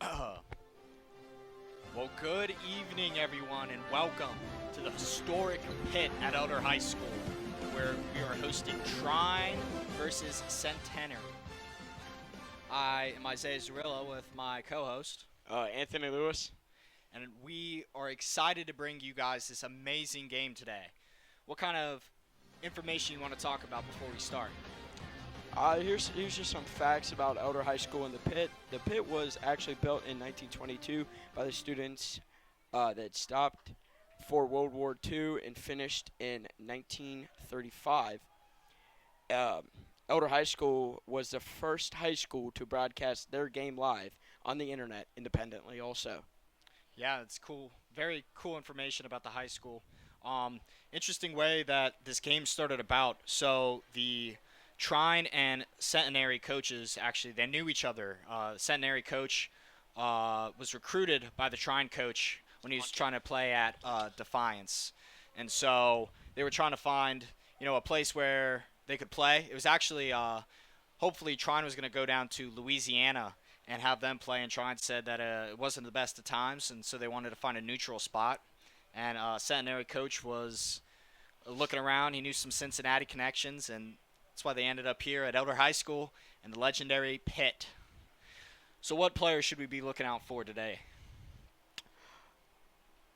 Well, good evening, everyone, and welcome to the historic pit at Elder High School, where we are hosting Trine versus Centenary. I am Isaiah Zarilla with my co-host, Anthony Lewis. and we are excited to bring you guys this amazing game today. What kind of information you want to talk about before we start? Here's just some facts about Elder High School and the pit. The pit was actually built in 1922 by the students that stopped for World War II and finished in 1935. Um, Elder High School was the first high school to broadcast their game live on the internet independently also. Yeah, it's cool. Very cool information about the high school. Interesting way that this game started about. So the Trine and Centenary coaches actually they knew each other. The Centenary coach was recruited by the Trine coach when he was trying to play at Defiance, and so they were trying to find a place where they could play. It was actually hopefully Trine was going to go down to Louisiana and have them play, and Trine said that it wasn't the best of times, and so they wanted to find a neutral spot. And Centenary coach was looking around. He knew some Cincinnati connections, and that's why they ended up here at Elder High School in the legendary pit. So what players should we be looking out for today?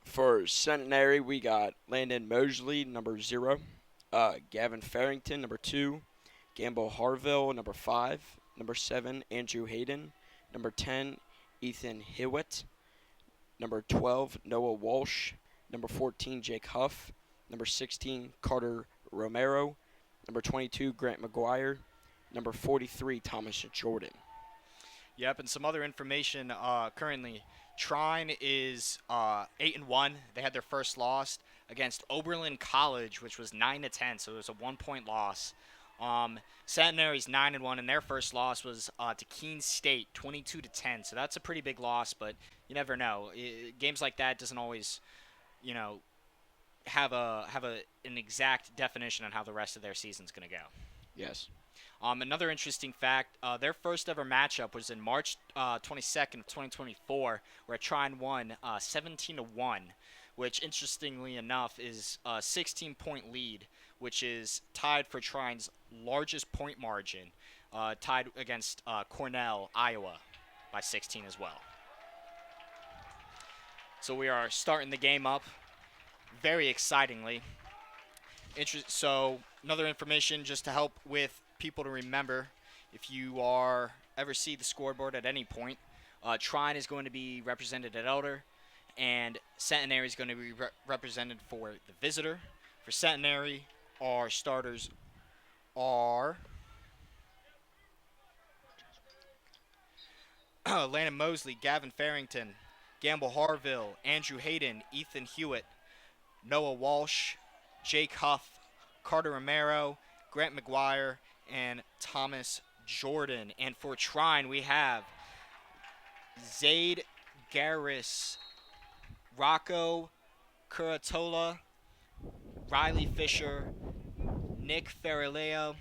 For Centenary, we got Landon Mosley, number 0, Gavin Farrington, number 2, Gamble Harville, number 5, number 7, Andrew Hayden, number 10, Ethan Hewitt, number 12, Noah Walsh, number 14, Jake Huff, number 16, Carter Romero, number 22, Grant McGuire, number 43, Thomas Jordan. Yep, and some other information currently. Trine is 8-1. They had their first loss against Oberlin College, which was 9-10, so it was a 1-point loss. Centenary's 9-1, and their first loss was to Keene State, 22-10. So that's a pretty big loss, but you never know. Games like that doesn't always, have an exact definition on how the rest of their season's going to go. Yes. Another interesting fact, their first ever matchup was in March 22nd of 2024, where Trine won 17-1, which interestingly enough is a 16-point lead, which is tied for Trine's largest point margin, tied against Cornell, Iowa, by 16 as well. So we are starting the game up very excitingly. So another information just to help with people to remember, if you ever see the scoreboard at any point, Trine is going to be represented at Elder, and Centenary is going to be represented for the visitor. For Centenary, our starters are Landon Mosley, Gavin Farrington, Gamble Harville, Andrew Hayden, Ethan Hewitt, Noah Walsh, Jake Huff, Carter Romero, Grant McGuire, and Thomas Jordan. And for Trine, we have Zaid Garris, Rocco Curatola, Riley Fisher, Nick Farileo,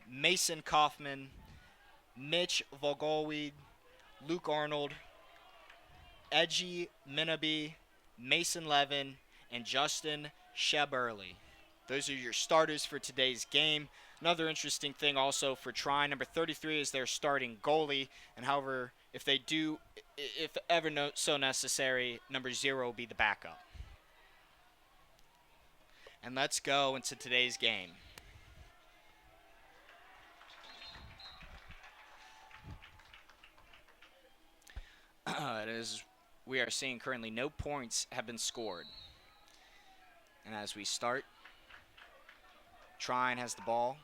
Mason Kaufman, Mitch Vogelweed, Luke Arnold, Edgy Minabe, Mason Levin, and Justin Sheberly. Those are your starters for today's game. Another interesting thing also for Trine, number 33 is their starting goalie, and however, if ever so necessary, number 0 will be the backup. And let's go into today's game. We are seeing currently no points have been scored. And as we start, Trine has the ball.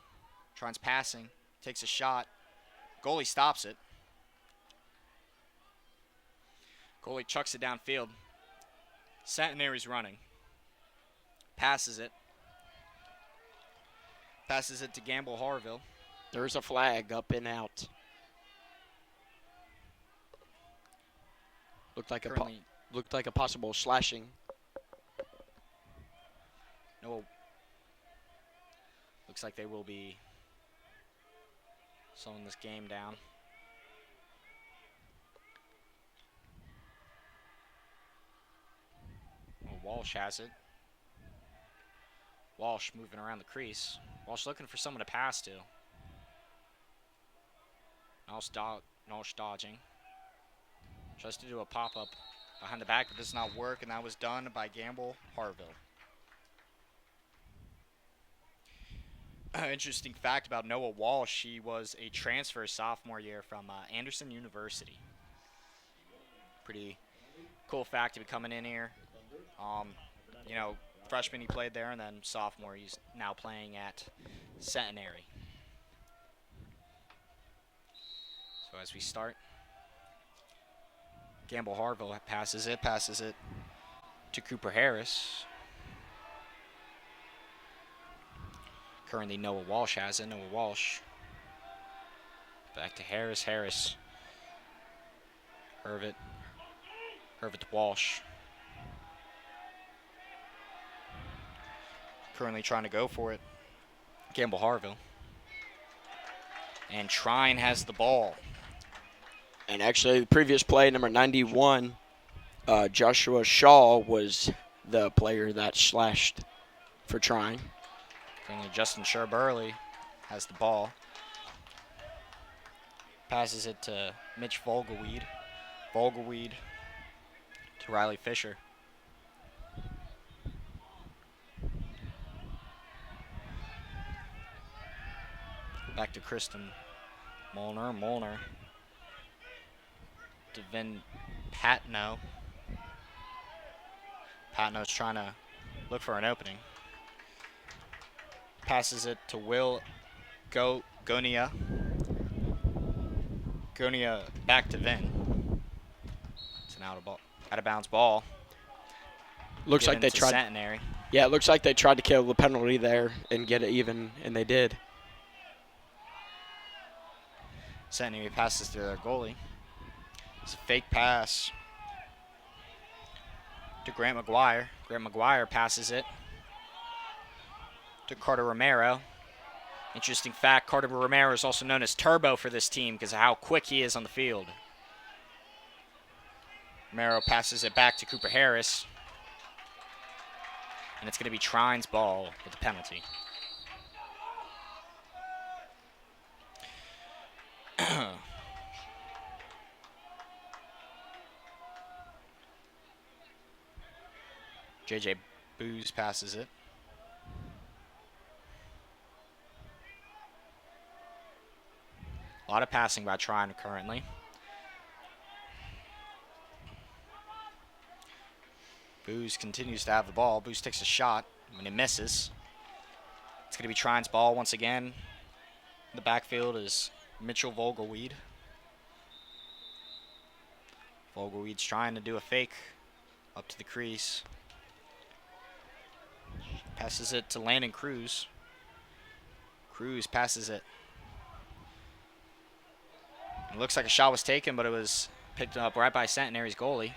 Trine's passing, takes a shot. Goalie stops it. Goalie chucks it downfield. Centenary's running. Passes it. Passes it to Gamble Harville. There's a flag up and out. Looked like a possible slashing. No. Looks like they will be slowing this game down. Walsh has it. Walsh moving around the crease. Walsh looking for someone to pass to. Walsh dodging. Tries to do a pop-up behind the back, but does not work, and that was done by Gamble Harville. Interesting fact about Noah Walsh, he was a transfer sophomore year from Anderson University. Pretty cool fact to be coming in here. Freshman he played there, and then sophomore he's now playing at Centenary. So as we start, Gamble Harville passes it to Cooper Harris. Currently Noah Walsh has it. Noah Walsh. Back to Harris. Harris. Hervit to Walsh. Currently trying to go for it. Gamble Harville. And Trine has the ball. And actually, the previous play, number 91, Joshua Shaw was the player that slashed for Trine. Currently, Justin Sherburley has the ball. Passes it to Mitch Vogelweed. Vogelweed to Riley Fisher. Back to Kristen Molnar. Molnar to Vin Patno. Patno's trying to look for an opening. Passes it to Will Gonia. Gonia back to Vin. It's an out of bounds ball. Looks like they tried. Centenary. Yeah, it looks like they tried to kill the penalty there and get it even, and they did. Centenary passes to their goalie. It's a fake pass to Grant McGuire. Grant McGuire passes it to Carter Romero. Interesting fact, Carter Romero is also known as Turbo for this team because of how quick he is on the field. Romero passes it back to Cooper Harris. And it's going to be Trine's ball with the penalty. JJ Booz passes it. A lot of passing by Trine currently. Booz continues to have the ball. Booz takes a shot when he misses. It's going to be Trine's ball once again. In the backfield is Mitchell Vogelweed. Vogelweed's trying to do a fake up to the crease. Passes it to Landon Cruz. Cruz passes it. It looks like a shot was taken, but it was picked up right by Centenary's goalie.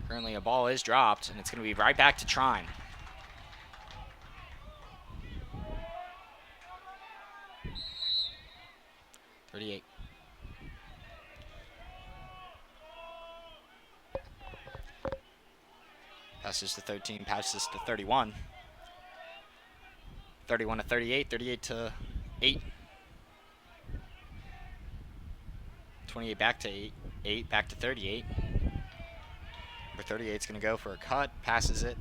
Currently a ball is dropped, and it's going to be right back to Trine. .38. Passes to 13, passes to 31. 31 to 38, 38 to 8. 28 back to 8, 8 back to 38. Number 38 is going to go for a cut, passes it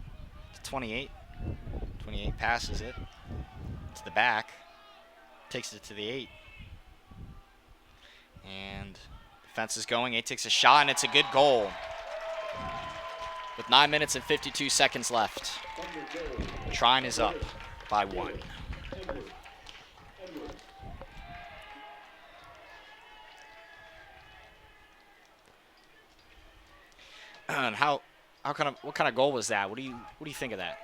to 28. 28 passes it to the back, takes it to the 8. And defense is going, 8 takes a shot, and it's a good goal. With 9 minutes and 52 seconds left. Trine is up by 1. And what kind of goal was that? What do you think of that?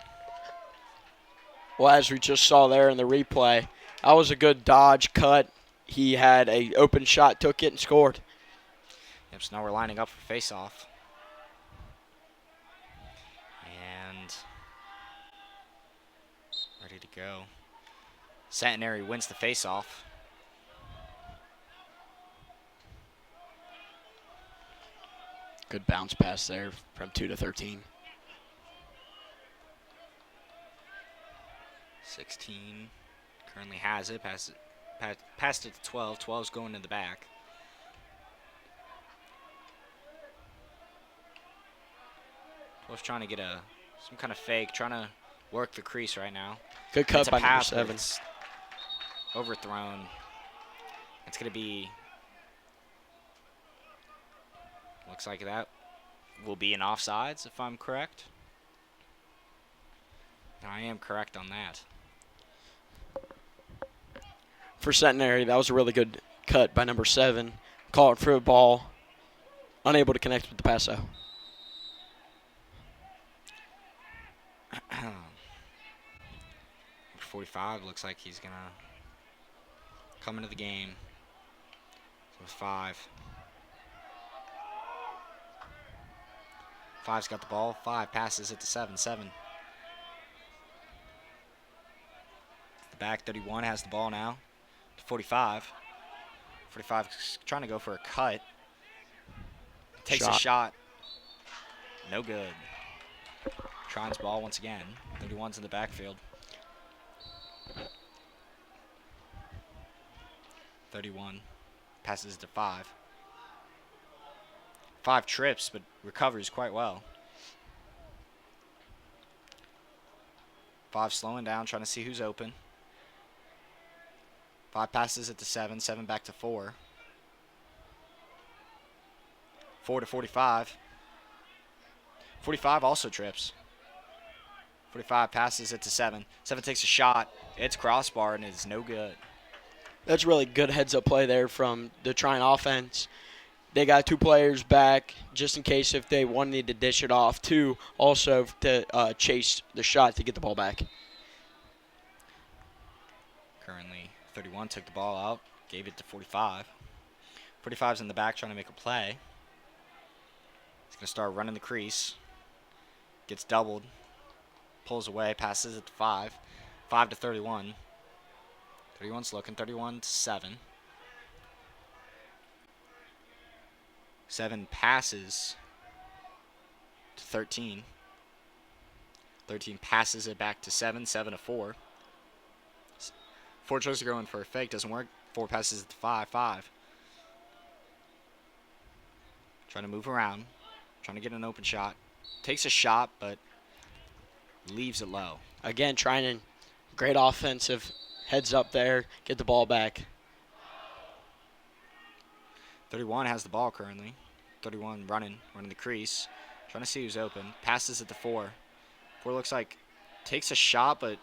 Well, as we just saw there in the replay, that was a good dodge cut. He had a open shot, took it, and scored. Yep, so now we're lining up for face-off. And ready to go. Centenary wins the face-off. Good bounce pass there from 2 to 13. 16 currently has it. Passed it to 12. 12's going to the back. Was trying to get some kind of fake, trying to work the crease right now. Good cut by number 7. Overthrown. It's going to be, looks like that will be an offsides if I'm correct. I am correct on that. For Centenary, that was a really good cut by number 7. Caught for a ball. Unable to connect with the pass, though. 45 looks like he's going to come into the game. So 5. 5's got the ball. 5 passes it to 7. 7. The back 31 has the ball now. 45. 45 is trying to go for a cut. Takes a shot. No good. Trine's ball once again. 31's in the backfield. 31 passes to 5. 5 trips, but recovers quite well. 5 slowing down, trying to see who's open. 5 passes it to 7. 7 back to 4. 4 to 45. 45 also trips. 45 passes it to 7. 7 takes a shot. It's crossbar and it's no good. That's really good heads-up play there from the Trine offense. They got 2 players back just in case if they wanted to dish it off. 2 also to chase the shot to get the ball back. Currently, 31 took the ball out, gave it to 45. 45's in the back trying to make a play. He's going to start running the crease. Gets doubled. Pulls away, passes it to 5. 5 to 31. 31's looking, 31 to 7. 7 passes to 13. 13 passes it back to 7. 7 to 4. 4 tries to go in for a fake, doesn't work. 4 passes it to 5. 5. Trying to move around, trying to get an open shot. Takes a shot, but leaves it low. Again, trying to great offensive heads up there, get the ball back. 31 has the ball currently. 31 running the crease, trying to see who's open. Passes it to 4. 4 looks like takes a shot, but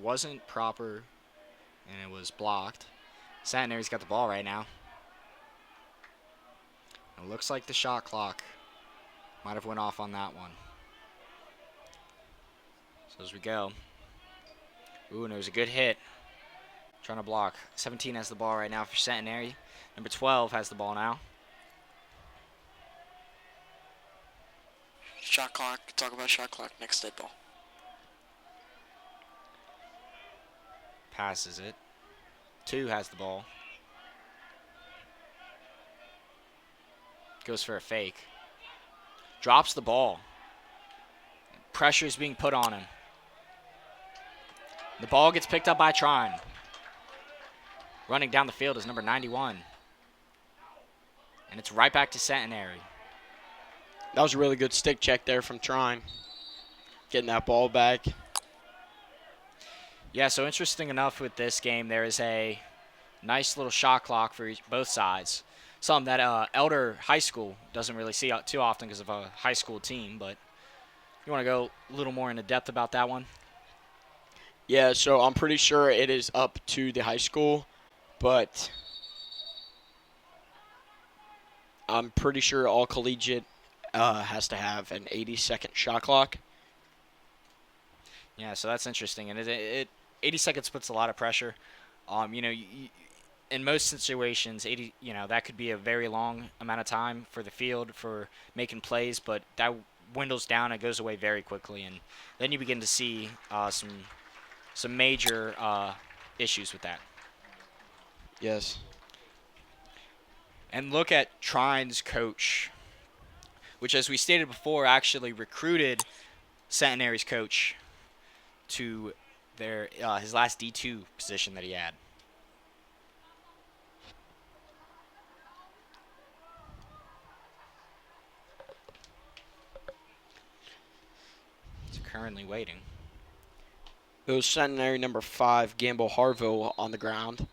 wasn't proper, and it was blocked. Centenary's got the ball right now. It looks like the shot clock might have went off on that one. So as we go. Ooh, and it was a good hit. Trying to block. 17 has the ball right now for Centenary. Number 12 has the ball now. Shot clock. Talk about shot clock. Next dead ball. Passes it. 2 has the ball. Goes for a fake. Drops the ball. Pressure is being put on him. The ball gets picked up by Trine. Running down the field is number 91. And it's right back to Centenary. That was a really good stick check there from Trine. Getting that ball back. Yeah, so interesting enough with this game, there is a nice little shot clock for both sides. Something that Elder High School doesn't really see too often because of a high school team. But you want to go a little more into depth about that one? Yeah, so I'm pretty sure it is up to the high school, but I'm pretty sure all collegiate has to have an 80-second shot clock. Yeah, so that's interesting, and it 80 seconds puts a lot of pressure. In most situations, 80, that could be a very long amount of time for the field for making plays, but that dwindles down and goes away very quickly, and then you begin to see some major issues with that. Yes. And look at Trine's coach. which, as we stated before, actually recruited Centenary's coach to his last D2 position that he had. It's currently waiting. It was Centenary number 5, Gamble Harville, on the ground.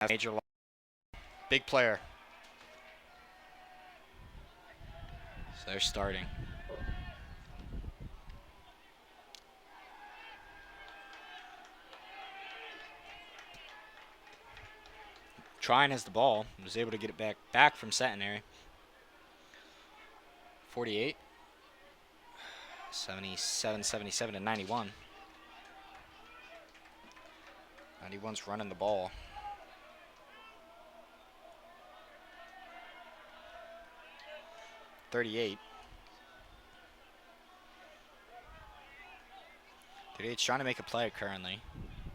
Major big player. So they're starting. Trine has the ball. Was able to get it back from Centenary. 48. 77, 77 to 91. 91's running the ball. .38's trying to make a play currently.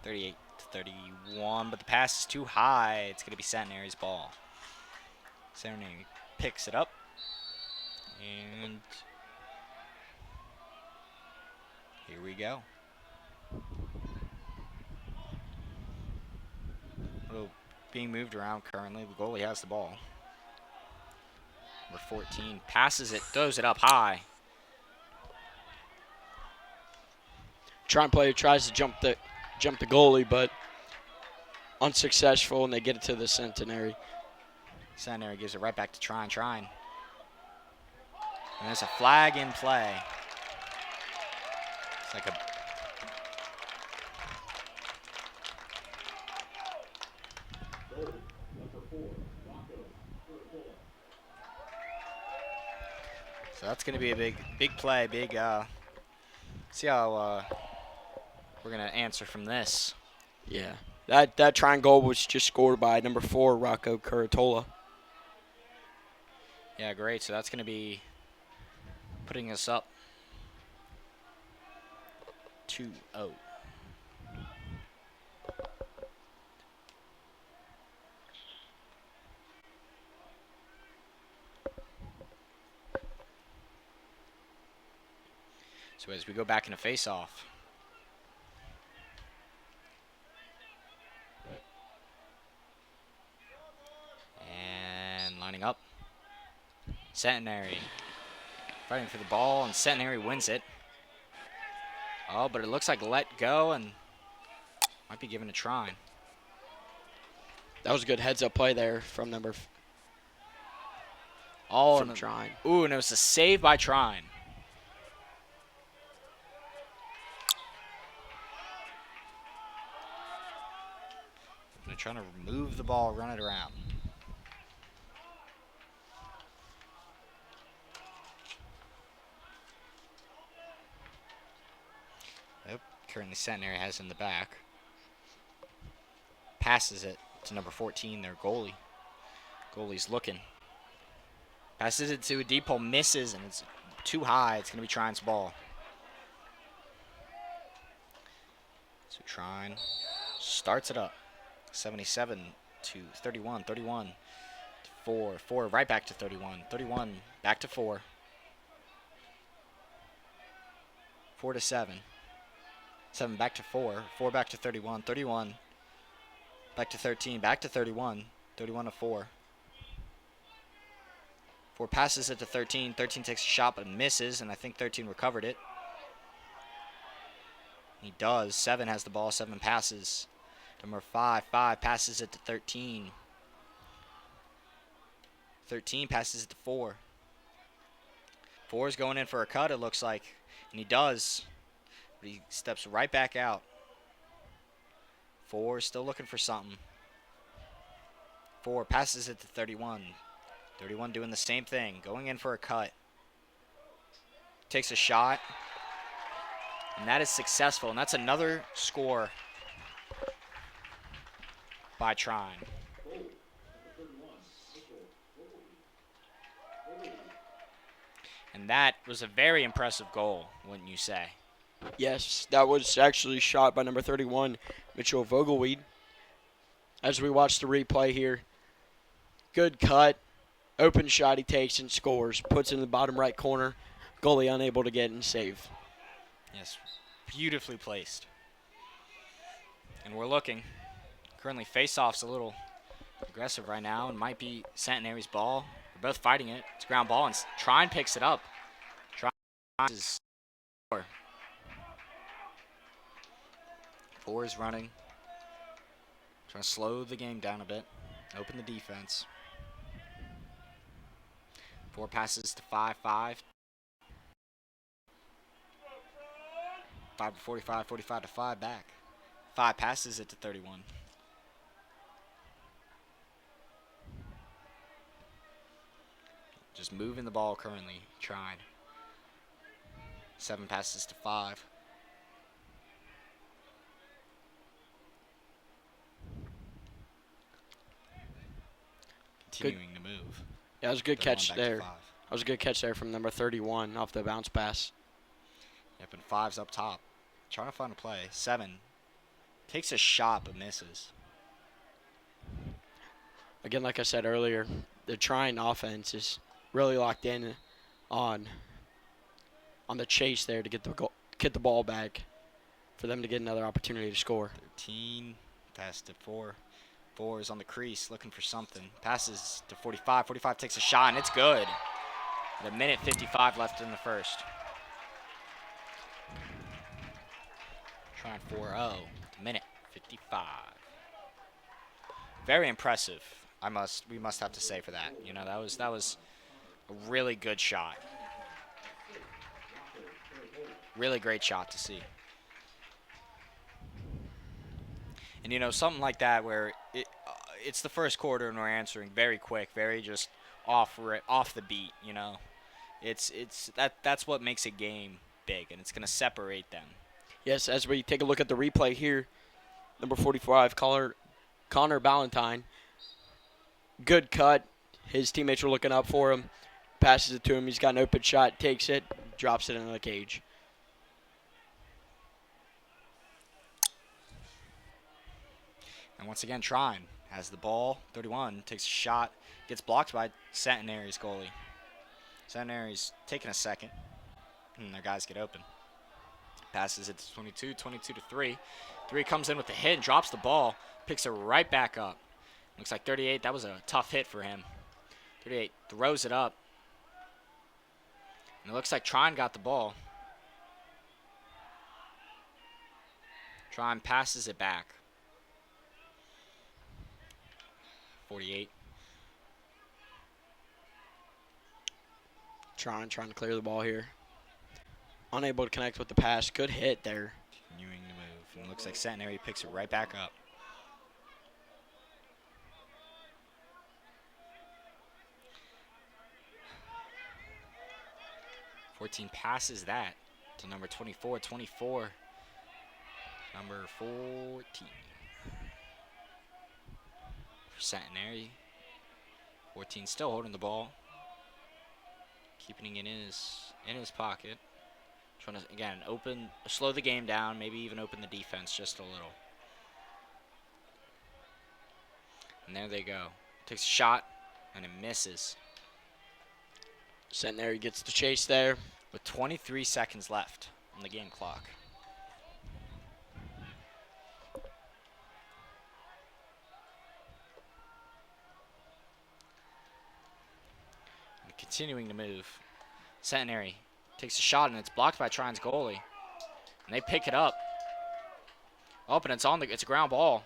38 to 31, but the pass is too high. It's going to be Centenary's ball. Centenary picks it up. And here we go. Being moved around currently. The goalie has the ball. Number 14 passes it, throws it up high. Trine player tries to jump the goalie, but unsuccessful, and they get it to the Centenary. Centenary gives it right back to Trine. And there's a flag in play. It's like a So that's going to be a big play, see how we're going to answer from this. Yeah, that Trine goal was just scored by number 4, Rocco Curatola. Yeah, great. So that's going to be putting us up 2-0. So as we go back into face-off. And lining up. Centenary fighting for the ball, and Centenary wins it. Oh, but it looks like let go and might be given a Trine. That was a good heads-up play there from Trine. Ooh, and it was a save by Trine. They're trying to remove the ball, run it around. Yep, currently Centenary has in the back. Passes it to number 14, their goalie. Goalie's looking. Passes it to a deep hole, misses, and it's too high. It's going to be Trine's ball. So Trine starts it up. 77 to 31, 31 to 4, right back to 31, 31 back to 4, 4 to 7, 7 back to 4, 4 back to 31, 31 back to 13, back to 31, 31 to 4. 4 passes it to 13, 13 takes a shot but misses, and I think 13 recovered it. He does. 7 has the ball, 7 passes. Number 5 passes it to 13. 13 passes it to 4. 4 is going in for a cut, it looks like. And he does. But he steps right back out. 4 is still looking for something. 4 passes it to 31. 31 doing the same thing, going in for a cut. Takes a shot. And that is successful. And that's another score by Trine. And that was a very impressive goal, wouldn't you say? Yes, that was actually shot by number 31, Mitchell Vogelweed. As we watch the replay here, good cut, Open shot he takes and scores. Puts it in the bottom right corner. Goalie unable to get and save. Yes, beautifully placed. And we're looking. Currently, face-off's a little aggressive right now and might be Centenary's ball. They're both fighting it. It's ground ball, and Trine picks it up. Trine is four is running. Trying to slow the game down a bit. Open the defense. 4 passes to 5-5. 5 to 45, 45 to 5 back. 5 passes it to 31. Just moving the ball currently. Trine. 7 passes to 5. Continuing to move. Yeah, that was a good catch 31 back to there. 5. That was a good catch there from number 31 off the bounce pass. Yep, and 5's up top. Trying to find a play. 7 takes a shot but misses. Again, like I said earlier, the Trine offense is really locked in on the chase there to get the ball back for them to get another opportunity to score. 13 pass to 4. 4 is on the crease looking for something. Passes to 45. 45 takes a shot, and it's good. With a minute 55 left in the first. Trying 4-0. Minute 55. Very impressive. We must have to say for that. You know, that was a really good shot. Really great shot to see. And you know, something like that where it's the first quarter and we're answering very quick, very just off the beat. You know, that's what makes a game big, and it's gonna separate them. Yes, as we take a look at the replay here, number 45, Connor Ballantyne. Good cut. His teammates were looking up for him. Passes it to him. He's got an open shot. Takes it. Drops it into the cage. And once again, Trine has the ball. 31 takes a shot. Gets blocked by Centenary's goalie. Centenary's taking a second. And their guys get open. Passes it to 22. 22 to 3. 3 comes in with the hit and drops the ball. Picks it right back up. Looks like 38. That was a tough hit for him. 38 throws it up. And it looks like Trine got the ball. Trine passes it back. 48. Trying to clear the ball here. Unable to connect with the pass. Good hit there. Continuing to move. And it looks like Centenary picks it right back up. 14 passes that to number 24. 24. Number 14. For Centenary. 14 still holding the ball. Keeping it in his pocket. Trying to, again, slow the game down, maybe even open the defense just a little. And there they go. Takes a shot, and it misses. Centenary gets the chase there. With 23 seconds left on the game clock. And continuing to move. Centenary takes a shot, and it's blocked by Trine's goalie. And they pick it up. Oh, and it's a ground ball.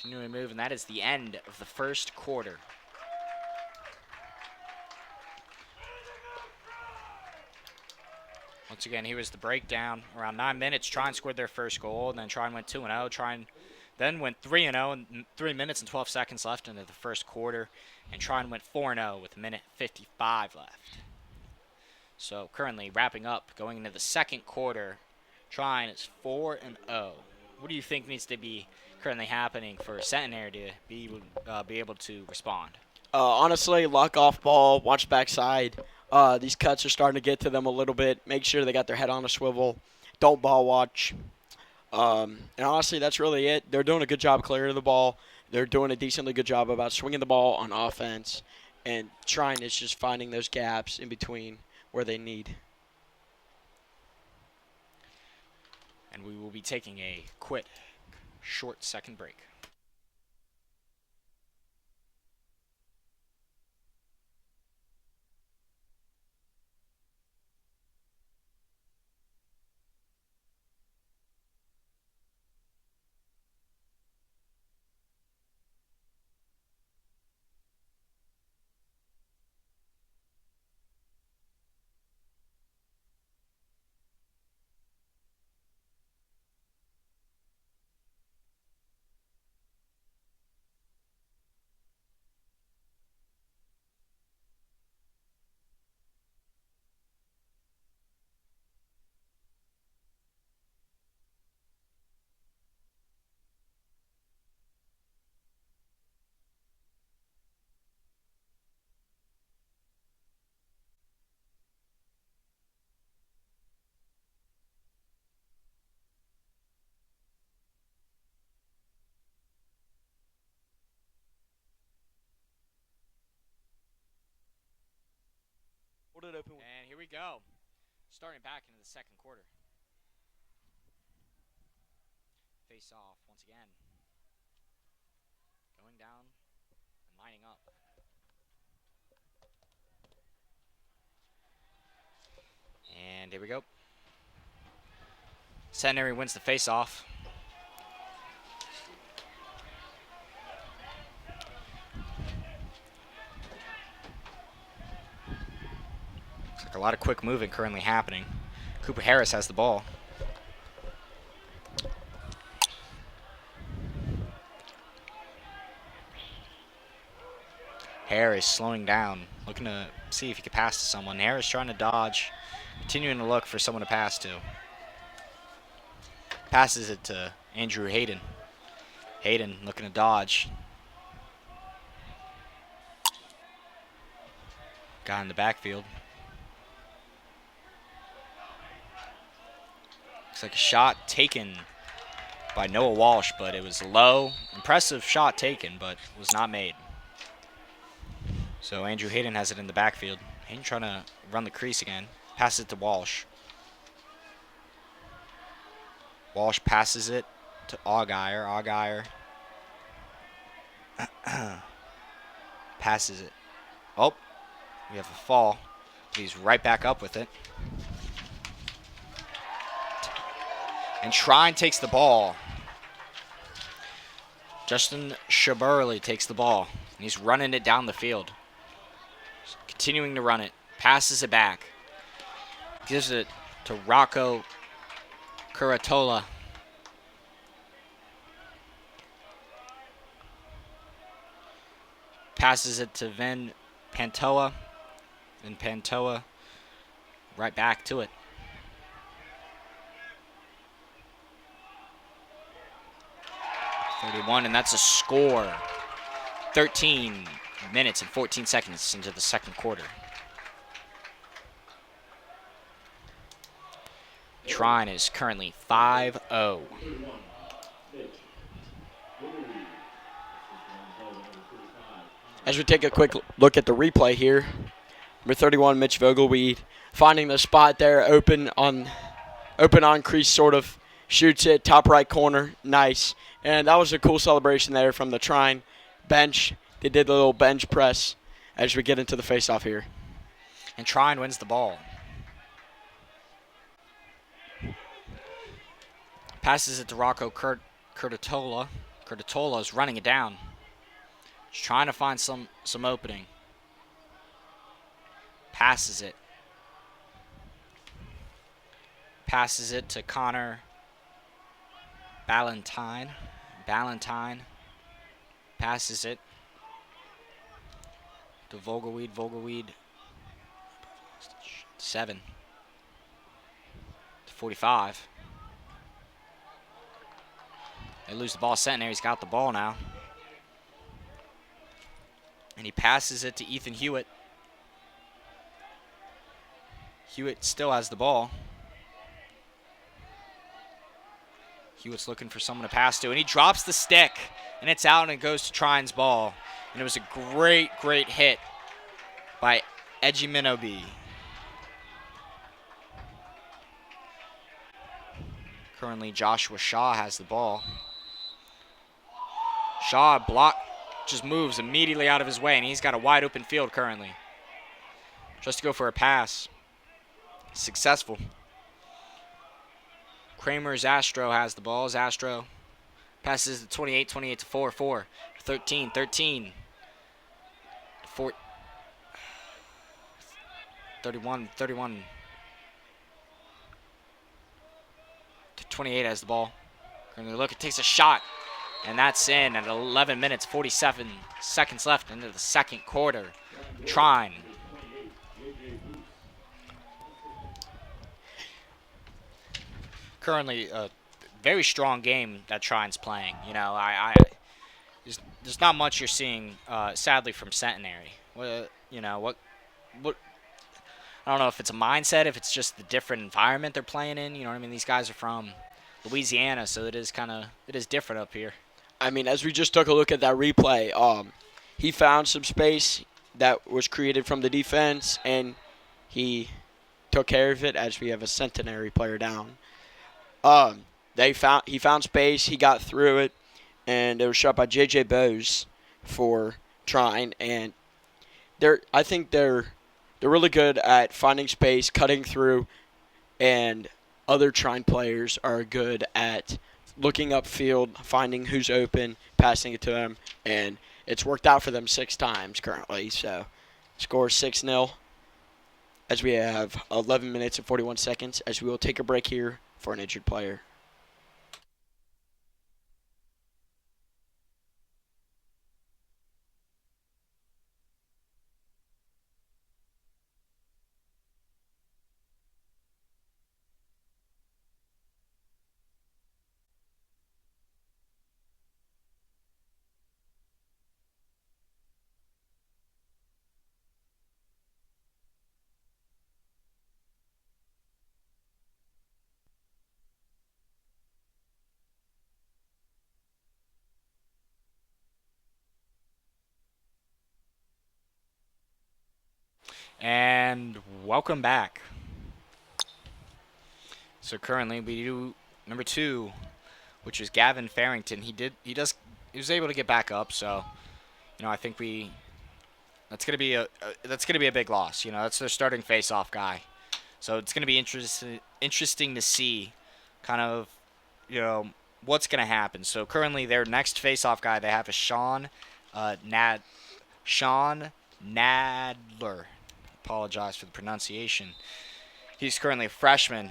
Continuing to move, and that is the end of the first quarter. Once again, here was the breakdown. Around 9 minutes, Trine scored their first goal, and then Trine went 2-0. Trine then went 3-0, and 3 minutes and 12 seconds left into the first quarter, and Trine went 4-0 with a minute 55 left. So currently wrapping up, going into the second quarter, Trine is 4-0. What do you think needs to be currently happening for Centenary to be able to respond? Honestly, luck off ball, watch backside. These cuts are starting to get to them a little bit. Make sure they got their head on a swivel. Don't ball watch. And honestly, that's really it. They're doing a good job clearing the ball. They're doing a decently good job about swinging the ball on offense, and Trine is just finding those gaps in between where they need. And we will be taking a quick, short second break. Hold it open. And here we go. Starting back into the second quarter. Face off once again. Going down and lining up. And here we go. Centenary wins the face-off. Looks like a lot of quick moving currently happening. Cooper Harris has the ball. Harris slowing down, looking to see if he can pass to someone. Harris trying to dodge, continuing to look for someone to pass to. Passes it to Andrew Hayden. Hayden looking to dodge. Got in the backfield. Looks like a shot taken by Noah Walsh, but it was low. Impressive shot taken, but was not made. So Andrew Hayden has it in the backfield. Hayden trying to run the crease again. Passes it to Walsh. Walsh passes it to Augier. Augier passes it. Oh, we have a fall. He's right back up with it. And Trine takes the ball. Justin Shaburley takes the ball. And he's running it down the field. Continuing to run it. Passes it back. Gives it to Rocco Curatola. Passes it to Vin Pantoa. And Pantoa right back to it. And that's a score. 13 minutes and 14 seconds into the second quarter. Trine is currently 5-0. As we take a quick look at the replay here, number 31, Mitch Vogelweed, finding the spot there, open on crease, sort of shoots it, top right corner, nice. And that was a cool celebration there from the Trine bench. They did a little bench press as we get into the face-off here. And Trine wins the ball. Passes it to Rocco Curtatola. Curtatola is running it down. Just trying to find some opening. Passes it. Passes it to Connor Ballantyne. Ballantyne passes it to Vogelweed. Vogelweed 7 to 45. They lose the ball. Centenary's got the ball now. And he passes it to Ethan Hewitt. Hewitt still has the ball. Hewitt's looking for someone to pass to, and he drops the stick, and it's out, and it goes to Trine's ball. And it was a great, great hit by Ejiminobi. Currently, Joshua Shaw has the ball. Shaw just moves immediately out of his way, and he's got a wide open field currently. Just to go for a pass. Successful. Kramer Zastro has the ball. Zastro passes to 28 to 4, 13 to 31 to 28 has the ball. Currently look, it takes a shot, and that's in at 11 minutes, 47 seconds left into the second quarter. Trine. Currently a very strong game that Trine's playing. You know, there's not much you're seeing, sadly, from Centenary. What I don't know if it's a mindset, if it's just the different environment they're playing in. You know what I mean? These guys are from Louisiana, so it is different up here. I mean, as we just took a look at that replay, he found some space that was created from the defense, and he took care of it as we have a Centenary player down. He found space, he got through it, and it was shot by J.J. Bowes for Trine, and I think they're really good at finding space, cutting through, and other Trine players are good at looking upfield, finding who's open, passing it to them, and it's worked out for them 6 times currently. So, score 6-0 as we have 11 minutes and 41 seconds as we will take a break here for an injured player. And welcome back. So currently we do number 2, which is Gavin Farrington. He was able to get back up, so I think that's gonna be a big loss. That's their starting face-off guy. So it's gonna be interesting to see kind of what's gonna happen. So currently their next face-off guy they have is Sean Nadler. Apologize for the pronunciation. He's currently a freshman.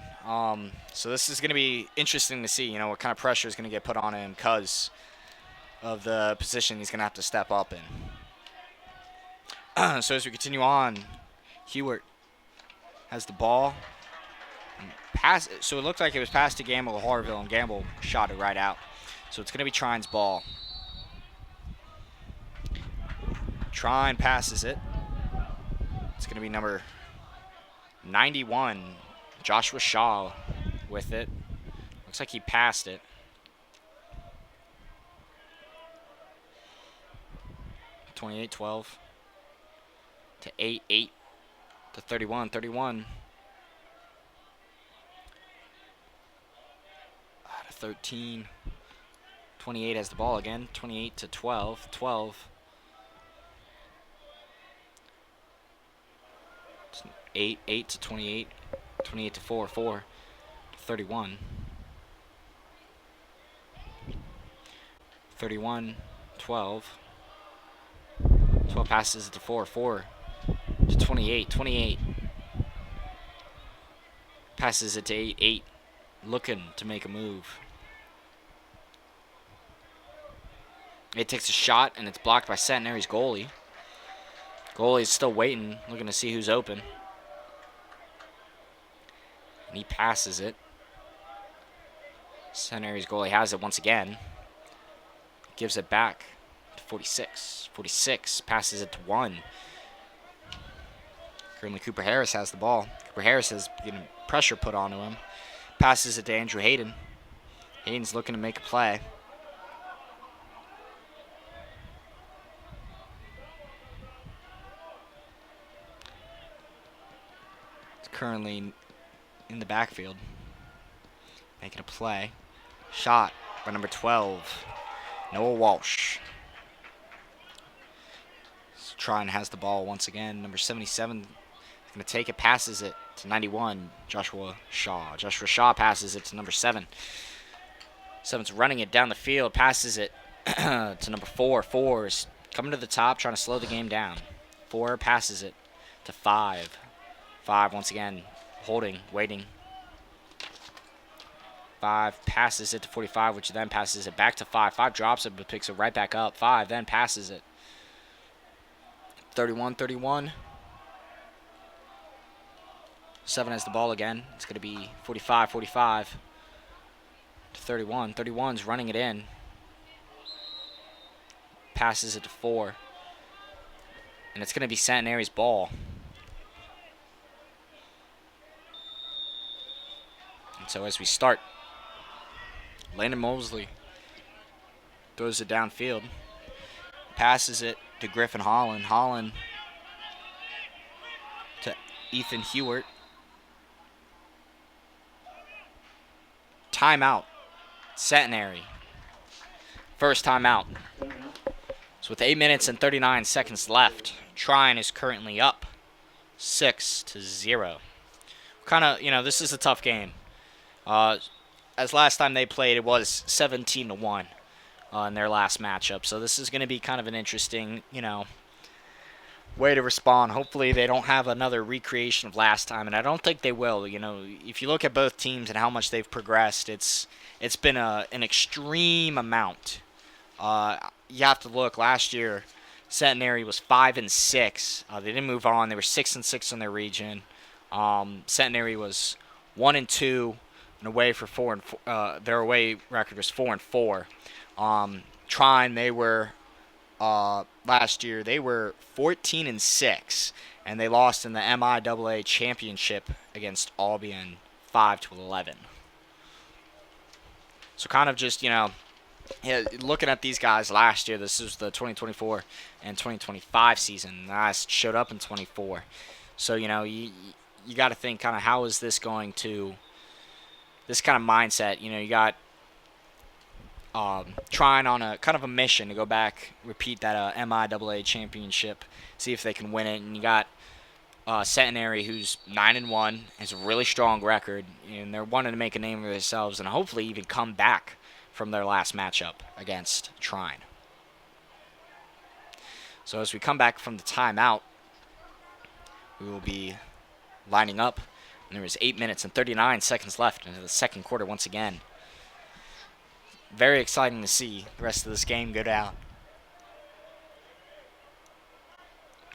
So this is going to be interesting to see, what kind of pressure is going to get put on him because of the position he's going to have to step up in. So as we continue on, Hewitt has the ball. So it looked like it was passed to Gamble Harville, and Gamble shot it right out. So it's going to be Trine's ball. Trine passes it. It's going to be number 91, Joshua Shaw, with it. Looks like he passed it. (28-12) to 8 to 31. 13. 28 has the ball again. 28 to 12. 8 to 28, 28 to 4, 4 to 31, 31, 12 passes it to 4 to 28, passes it to 8, looking to make a move. It takes a shot, and it's blocked by Centenary's goalie. Goalie's still waiting, looking to see who's open. And he passes it. Centenary's goalie has it once again. Gives it back to 46. 46 passes it to 1. Currently Cooper Harris has the ball. Cooper Harris is getting pressure put onto him. Passes it to Andrew Hayden. Hayden's looking to make a play. It's currently in the backfield, making a play. Shot by number 12, Noah Walsh. Trine has the ball once again. Number 77 is going to take it, passes it to 91, Joshua Shaw. Joshua Shaw passes it to number 7. 7's running it down the field, passes it to number 4. 4 is coming to the top, trying to slow the game down. 4 passes it to 5. 5 once again, holding, waiting. 5 passes it to 45, which then passes it back to 5. 5 drops it, but picks it right back up. 5 then passes it. 31-31. 7 has the ball again. It's going to be 45-45 to 31. 31's running it in. Passes it to 4. And it's going to be Centenary's ball. And so as we start, Landon Mosley throws it downfield. Passes it to Griffin Holland. Holland to Ethan Hewart. Timeout. Centenary. First timeout. So with 8 minutes and 39 seconds left, Trine is currently up 6-0. Kind of, this is a tough game. As last time they played, it was 17-1 in their last matchup. So this is going to be kind of an interesting, way to respond. Hopefully they don't have another recreation of last time, and I don't think they will. If you look at both teams and how much they've progressed, it's been an extreme amount. You have to look. Last year, Centenary was 5-6. They didn't move on. They were 6-6 in their region. Centenary was 1-2 and away for 4-4. Their away record was 4-4. Trine, they were last year they were 14-6, and they lost in the MIAA championship against Albion 5-11. So kind of just looking at these guys last year, this is the 2024 and 2025 season. Guys showed up in 24. So you got to think kind of how is this going to this kind of mindset. You got trying on a kind of a mission to go back, repeat that MIAA championship, see if they can win it. And you got Centenary, who's 9-1, has a really strong record, and they're wanting to make a name for themselves and hopefully even come back from their last matchup against Trine. So as we come back from the timeout, we will be lining up, and there is 8 minutes and 39 seconds left into the second quarter once again. Very exciting to see the rest of this game go down.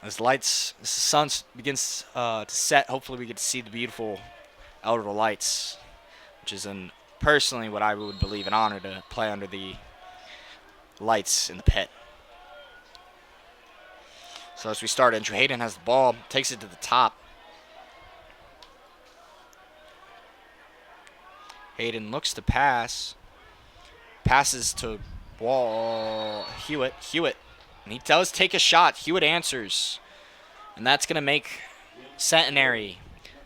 As the sun begins to set, hopefully we get to see the beautiful Elderville lights, which is personally what I would believe an honor to play under the lights in the pit. So as we start, Andrew Hayden has the ball, takes it to the top. Hayden looks to pass. Passes to Hewitt, and he does take a shot. Hewitt answers, and that's going to make Centenary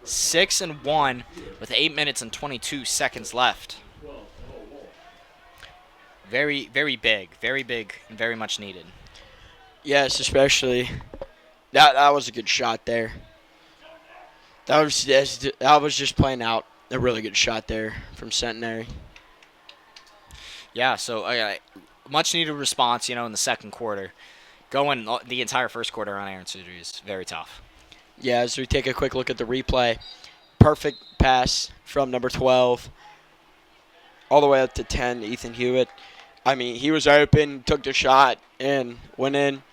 6-1 with 8 minutes and 22 seconds left. Very, very big, and very much needed. Yes, especially that was a good shot there. That was just playing out a really good shot there from Centenary. Yeah, so much needed response, in the second quarter. Going the entire first quarter on Aaron Sudry is very tough. Yeah, as we take a quick look at the replay, perfect pass from number 12 all the way up to 10, Ethan Hewitt. I mean, he was open, took the shot, and went in.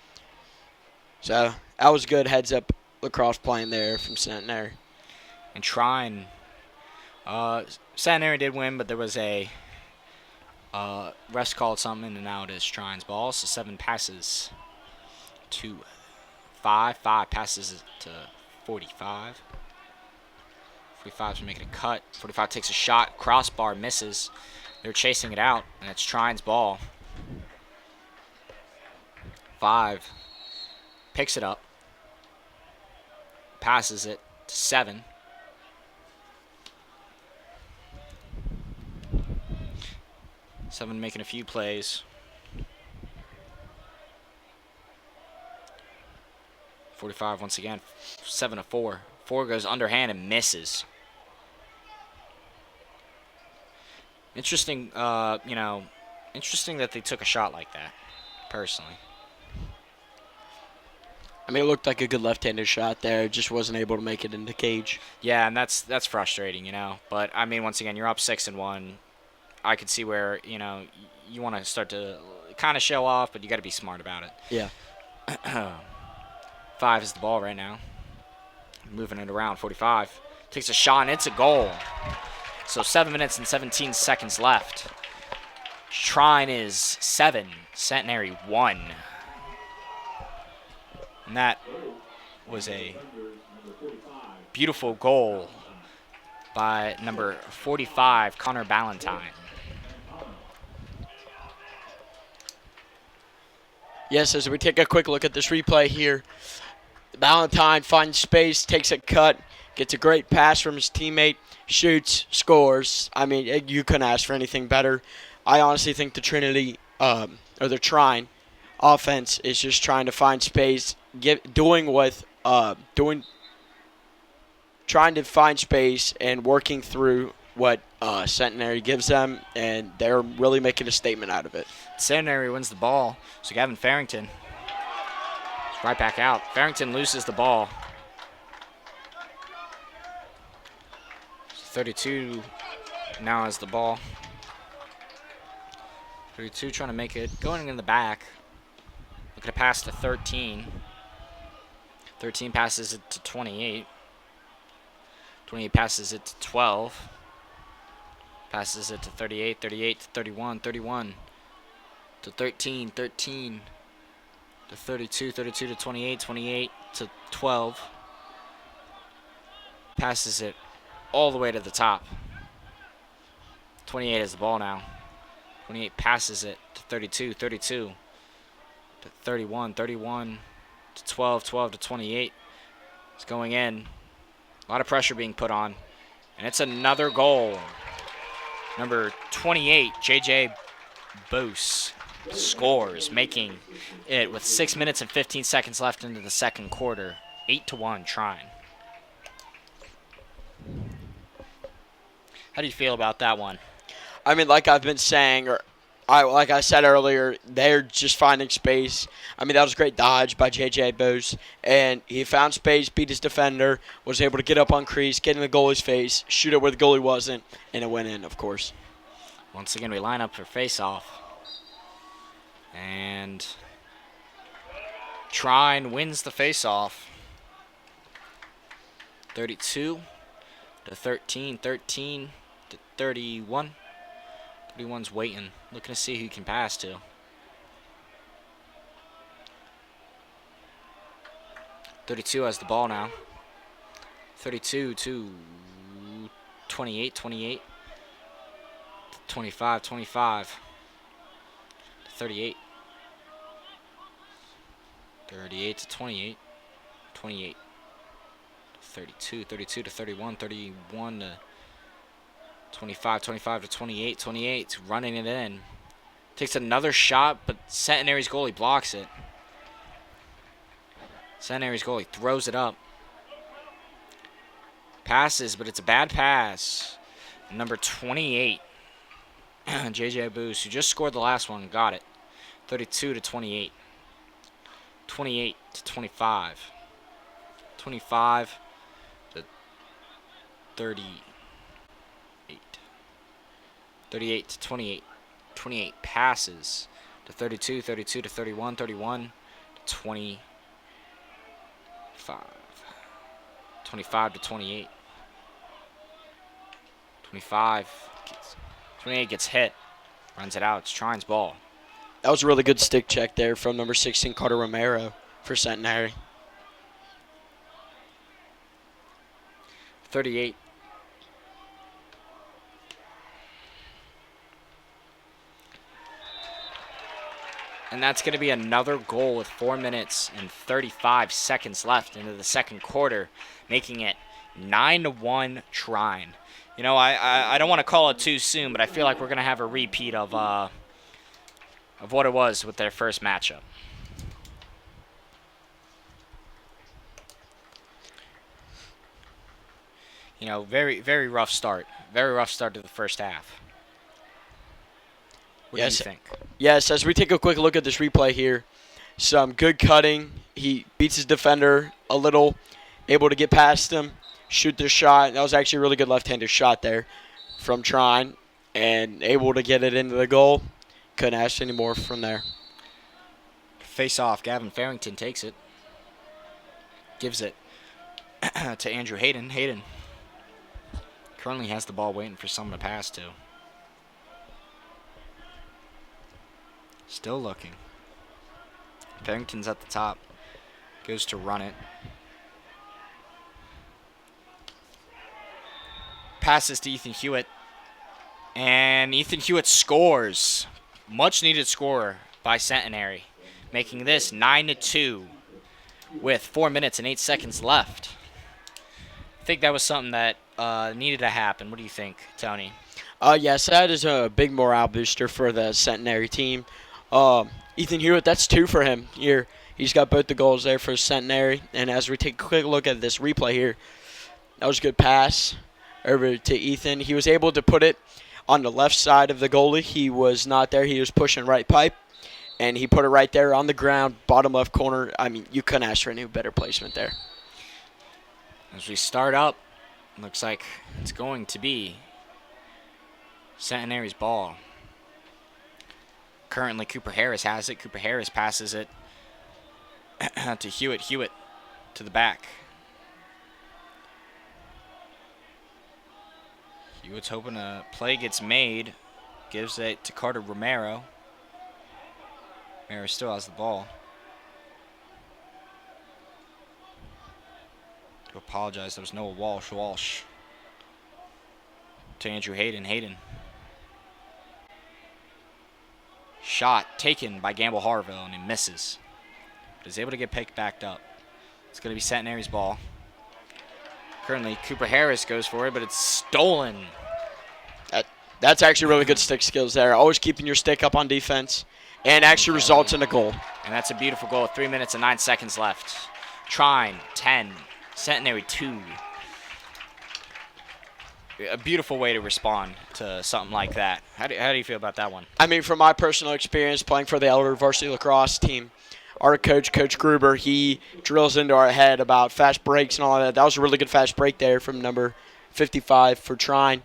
So that was good heads-up lacrosse playing there from Centenary. And Trine, Centenary did win, but there was a rest called something, and now it is Trine's ball. So 7 passes to 5. 5 passes to 45. 45's making a cut. 45 takes a shot. Crossbar misses. They're chasing it out, and it's Trine's ball. 5. Picks it up. Passes it to 7. Seven making a few plays. 45 once again. 7 to 4. 4 goes underhand and misses. Interesting, interesting that they took a shot like that, personally. I mean, it looked like a good left-handed shot there. Just wasn't able to make it in the cage. Yeah, and that's frustrating, But, I mean, once again, you're up 6-1. I could see where, you want to start to kind of show off, but you got to be smart about it. Yeah. 5 is the ball right now. Moving it around. 45. Takes a shot, and it's a goal. So 7 minutes and 17 seconds left. Trine is 7. Centenary 1. And that was a beautiful goal by number 45, Connor Ballantyne. Yes, as we take a quick look at this replay here, Ballantyne finds space, takes a cut, gets a great pass from his teammate, shoots, scores. I mean, you couldn't ask for anything better. I honestly think the Trine offense is just trying to find space, trying to find space and working through what Centenary gives them, and they're really making a statement out of it. Centenary wins the ball, so Gavin Farrington is right back out. Farrington loses the ball. 32 now has the ball. 32 trying to make it, going in the back. Looking to pass to 13. 13 passes it to 28. 28 passes it to 12. Passes it to 38, 38 to 31, 31 to 13, 13 to 32, 32 to 28, 28 to 12. Passes it all the way to the top. 28 has the ball now. 28 passes it to 32, 32 to 31, 31 to 12, 12 to 28. It's going in. A lot of pressure being put on. And it's another goal. Number 28, J.J. Boos, scores, making it with 6 minutes and 15 seconds left into the second quarter. 8-1 Trine. How do you feel about that one? I mean, like I've been saying, like I said earlier, they're just finding space. I mean, that was a great dodge by J.J. Boos, and he found space, beat his defender, was able to get up on crease, get in the goalie's face, shoot it where the goalie wasn't, and it went in, of course. Once again, we line up for face-off. And Trine wins the face-off. 32 to 13, 13 to 31. 31's waiting, looking to see who he can pass to. 32 has the ball now. 32 to 28, 28 to 25, 25 to 38. 38 to 28, 28 to 32, 32 to 31, 31 to 25, 25 to 28, 28, running it in. Takes another shot, but Centenary's goalie blocks it. Centenary's goalie throws it up. Passes, but it's a bad pass. Number 28, J.J. Boos, who just scored the last one, got it. 32 to 28. 28 to 25. 25 to 30. 38 to 28. 28 passes to 32, 32 to 31, 31 to 25. 25 to 28. 28 gets hit. Runs it out. It's Trine's ball. That was a really good stick check there from number 16, Carter Romero, for Centenary. 38. And that's going to be another goal with 4 minutes and 35 seconds left into the second quarter, making it 9-1 Trine. You know, I don't want to call it too soon, but I feel like we're going to have a repeat of what it was with their first matchup. You know, very, very rough start. Very rough start to the first half. What do you think? Yes, as we take a quick look at this replay here, some good cutting. He beats his defender a little, able to get past him, shoot the shot. That was actually a really good left-handed shot there from Trine, and able to get it into the goal. Couldn't ask any more from there. Face off, Gavin Farrington takes it. Gives it to Andrew Hayden. Hayden currently has the ball waiting for someone to pass to. Still looking. Farrington's at the top. Goes to run it. Passes to Ethan Hewitt. And Ethan Hewitt scores. Much needed score by Centenary. Making this 9-2 with 4 minutes and 8 seconds left. I think that was something that needed to happen. What do you think, Tony? Yes, that is a big morale booster for the Centenary team. Ethan Hewitt, that's 2 for him here. He's got both the goals there for Centenary. And as we take a quick look at this replay here, that was a good pass over to Ethan. He was able to put it on the left side of the goalie. He was not there. He was pushing right pipe, and he put it right there on the ground, bottom left corner. I mean, you couldn't ask for any better placement there. As we start up, looks like it's going to be Centenary's ball. Currently, Cooper Harris has it. Cooper Harris passes it to Hewitt. Hewitt to the back. Hewitt's hoping a play gets made. Gives it to Carter Romero. Romero still has the ball. To apologize, there was Noah Walsh. Walsh to Andrew Hayden. Hayden. Shot taken by Gamble Harville, and he misses. But is able to get picked back up. It's going to be Centenary's ball. Currently, Cooper Harris goes for it, but it's stolen. That's actually really good stick skills there. Always keeping your stick up on defense, and actually results in a goal. And that's a beautiful goal. 3 minutes and 9 seconds left. Trine, 10. Centenary, 2. A beautiful way to respond to something like that. How do you feel about that one? I mean, from my personal experience playing for the Elder Varsity Lacrosse team, our coach, Coach Gruber, he drills into our head about fast breaks and all of that. That was a really good fast break there from number 55 for Trine.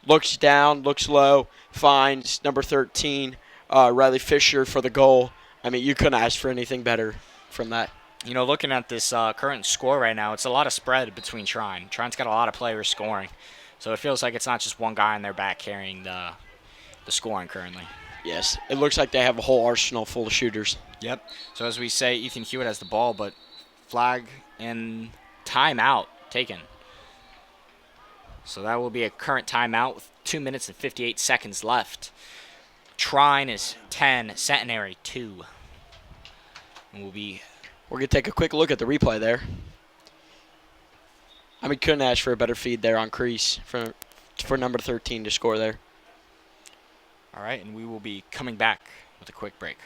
Looks down, looks low, finds number 13, Riley Fisher for the goal. I mean, you couldn't ask for anything better from that. You know, looking at this current score right now, it's a lot of spread between Trine. Trine's got a lot of players scoring. So it feels like it's not just one guy in their back carrying the scoring currently. Yes, it looks like they have a whole arsenal full of shooters. Yep. So as we say, Ethan Hewitt has the ball, but flag and timeout taken. So that will be a current timeout with 2 minutes and 58 seconds left. Trine is 10, Centenary 2. And We're going to take a quick look at the replay there. I mean, couldn't ask for a better feed there on crease for number 13 to score there. All right, and we will be coming back with a quick break.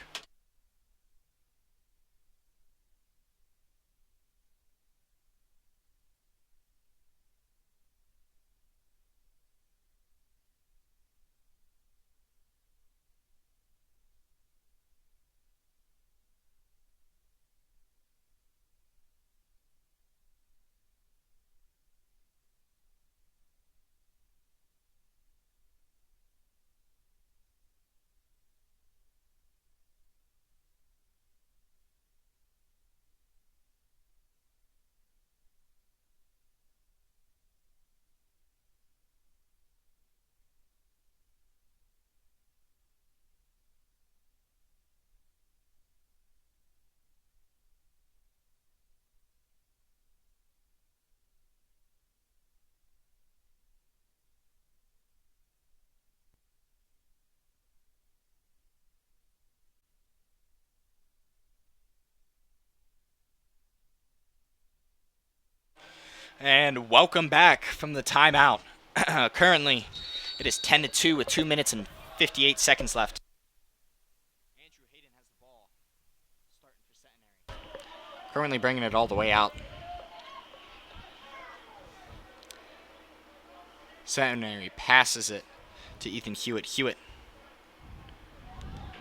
And welcome back from the timeout. Currently, it is 10-2 with 2 minutes and 58 seconds left. Andrew Hayden has the ball, starting for Centenary. Currently bringing it all the way out. Centenary passes it to Ethan Hewitt. Hewitt.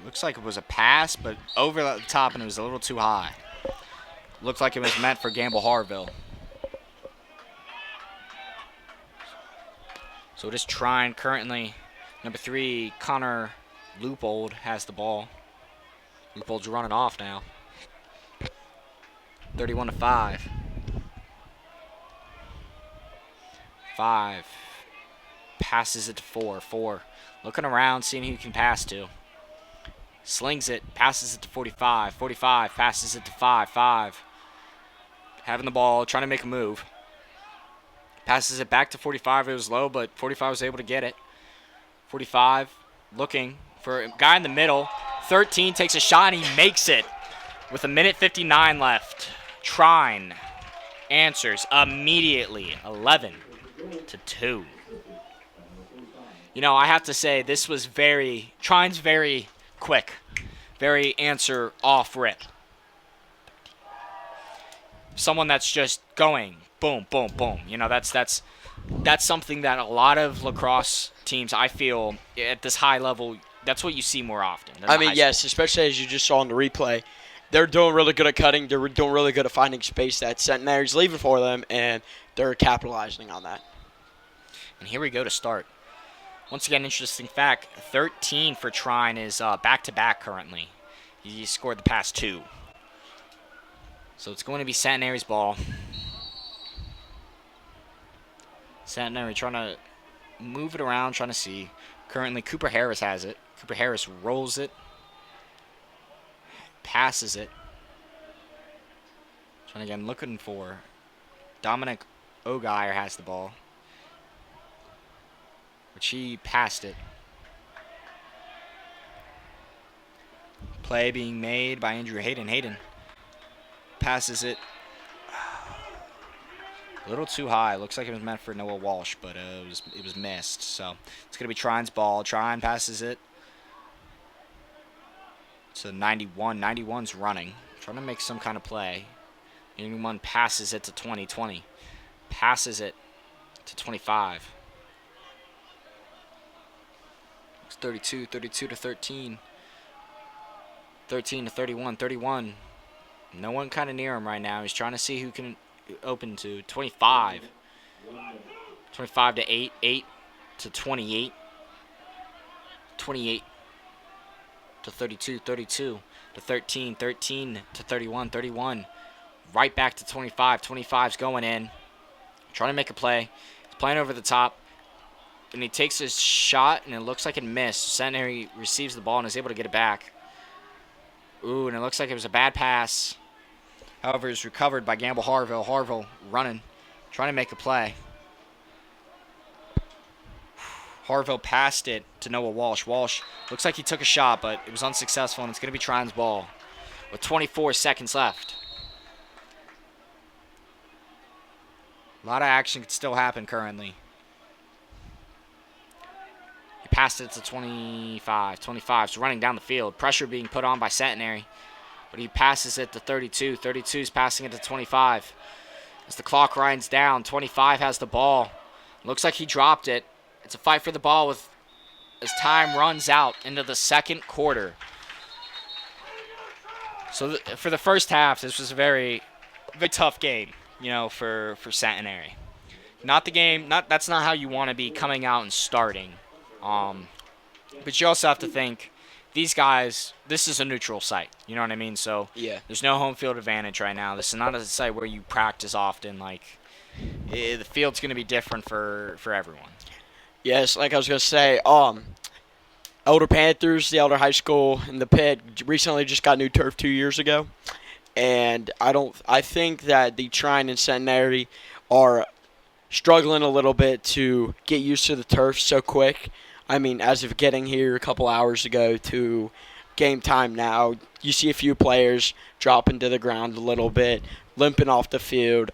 Looks like it was a pass, but over the top, and it was a little too high. Looked like it was meant for Gamble Harville. So it is Trine currently. Number 3, Connor Loopold has the ball. Loopold's running off now. 31-5. 5. Passes it to 4. 4. Looking around, seeing who he can pass to. Slings it, passes it to 45. 45 passes it to 5. 5. Having the ball, trying to make a move. Passes it back to 45. It was low, but 45 was able to get it. 45 looking for a guy in the middle. 13 takes a shot, and he makes it with 1:59 left. Trine answers immediately, 11-2. You know, I have to say, this was Trine's very quick. Very answer off rip. Someone that's just going boom, boom, boom. You know, that's something that a lot of lacrosse teams, I feel, at this high level, that's what you see more often. I mean, yes, especially as you just saw in the replay. They're doing really good at cutting. They're doing really good at finding space that Centenary's leaving for them, and they're capitalizing on that. And here we go to start. Once again, interesting fact, 13 for Trine is back-to-back currently. He scored the past 2. So it's going to be Centenary's ball. Centenary trying to move it around, trying to see. Currently, Cooper Harris has it. Cooper Harris rolls it. Passes it. Trying again, looking for Dominic Ogier has the ball. Which he passed it. Play being made by Andrew Hayden. Hayden passes it a little too high. Looks like it was meant for Noah Walsh, but it was missed. So it's going to be Trine's ball. Trine passes it to 91. 91's running. Trying to make some kind of play. 91 passes it to 20. 20 passes it to 25. It's 32. 32 to 13. 13 to 31. 31. No one kind of near him right now. He's trying to see who can open to 25. 25 to 8. 8 to 28. 28 to 32. 32 to 13. 13 to 31. 31. Right back to 25. 25's going in. Trying to make a play. He's playing over the top. And he takes his shot, and it looks like it missed. Centenary receives the ball and is able to get it back. Ooh, and it looks like it was a bad pass. However, it's recovered by Gamble Harville. Harville running, trying to make a play. Harville passed it to Noah Walsh. Walsh looks like he took a shot, but it was unsuccessful, and it's going to be Trine's ball with 24 seconds left. A lot of action could still happen currently. He passed it to 25. 25's running down the field. Pressure being put on by Centenary. But he passes it to 32. 32's passing it to 25. As the clock winds down, 25 has the ball. Looks like he dropped it. It's a fight for the ball as time runs out into the second quarter. So for the first half, this was a very, very tough game, you know, for Centenary. Not the game. That's not how you want to be coming out and starting. But you also have to think, these guys, this is a neutral site. You know what I mean? So yeah, there's no home field advantage right now. This is not a site where you practice often. Like, the field's going to be different for everyone. Yes, like I was going to say, Elder Panthers, the Elder High School in the pit, recently just got new turf 2 years ago. And I think that the Trine and Centenary are struggling a little bit to get used to the turf so quick. I mean, as of getting here a couple hours ago to game time now, you see a few players dropping to the ground a little bit, limping off the field.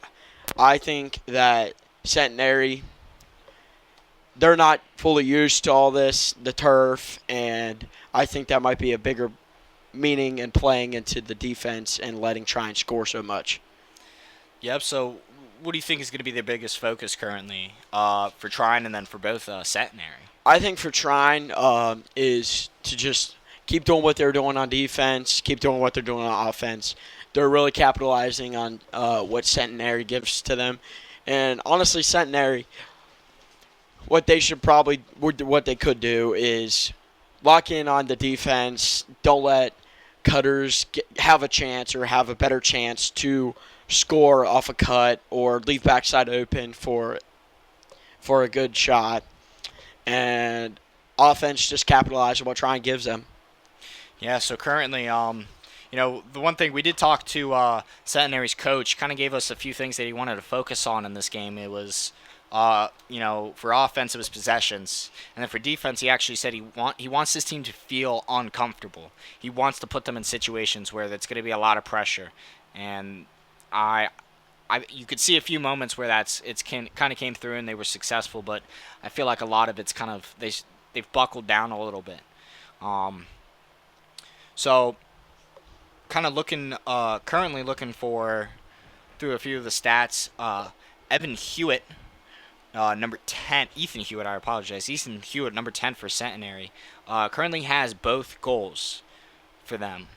I think that Centenary, they're not fully used to all this, the turf, and I think that might be a bigger meaning in playing into the defense and letting Trine score so much. Yep. So, what do you think is going to be their biggest focus currently for Trine and then for both Centenary? I think for Trine is to just keep doing what they're doing on defense, keep doing what they're doing on offense. They're really capitalizing on what Centenary gives to them. And honestly, Centenary, what they could do is lock in on the defense. Don't let cutters have a chance or have a better chance to score off a cut or leave backside open for a good shot. And offense just capitalize on what Trine gives them. Yeah. So currently, the one thing we did talk to Centenary's coach, kind of gave us a few things that he wanted to focus on in this game. It was, for offense, it was possessions, and then for defense, he actually said he wants his team to feel uncomfortable. He wants to put them in situations where there's going to be a lot of pressure, and you could see a few moments where kind of came through and they were successful, but I feel like a lot of it's kind of they've buckled down a little bit. So kind of currently looking for through a few of the stats. Evan Hewitt, number 10. Ethan Hewitt, I apologize. Ethan Hewitt, number 10 for Centenary, currently has both goals for them,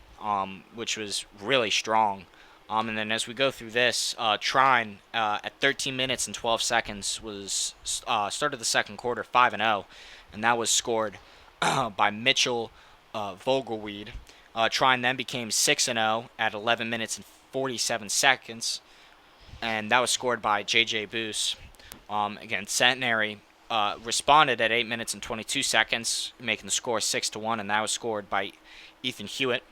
which was really strong. And then as we go through this, Trine at 13 minutes and 12 seconds was started the second quarter 5-0, and that was scored by Mitchell Vogelweed. Trine then became 6-0 at 11 minutes and 47 seconds, and that was scored by J.J. Boos. Again, Centenary responded at 8 minutes and 22 seconds, making the score 6-1, and that was scored by Ethan Hewitt.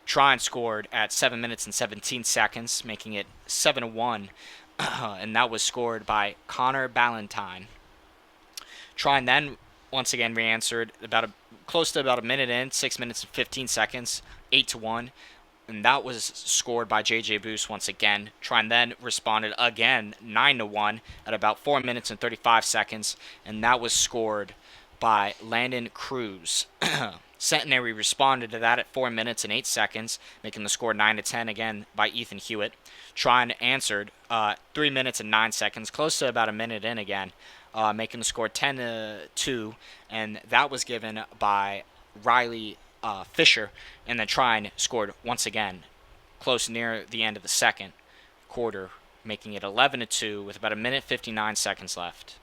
Trine scored at 7 minutes and 17 seconds, making it 7-1, and that was scored by Connor Ballantyne. Trine then once again re-answered close to about a minute in, 6 minutes and 15 seconds, 8-1, and that was scored by J.J. Boos once again. Trine then responded again, 9-1, at about 4 minutes and 35 seconds, and that was scored by Landon Cruz. Centenary responded to that at 4 minutes and 8 seconds, making the score 9-10 again by Ethan Hewitt. Trine answered 3 minutes and 9 seconds, close to about a minute in again, making the score 10-2, and that was given by Riley Fisher. And then Trine scored once again, close near the end of the second quarter, making it 11-2 with about a minute 59 seconds left,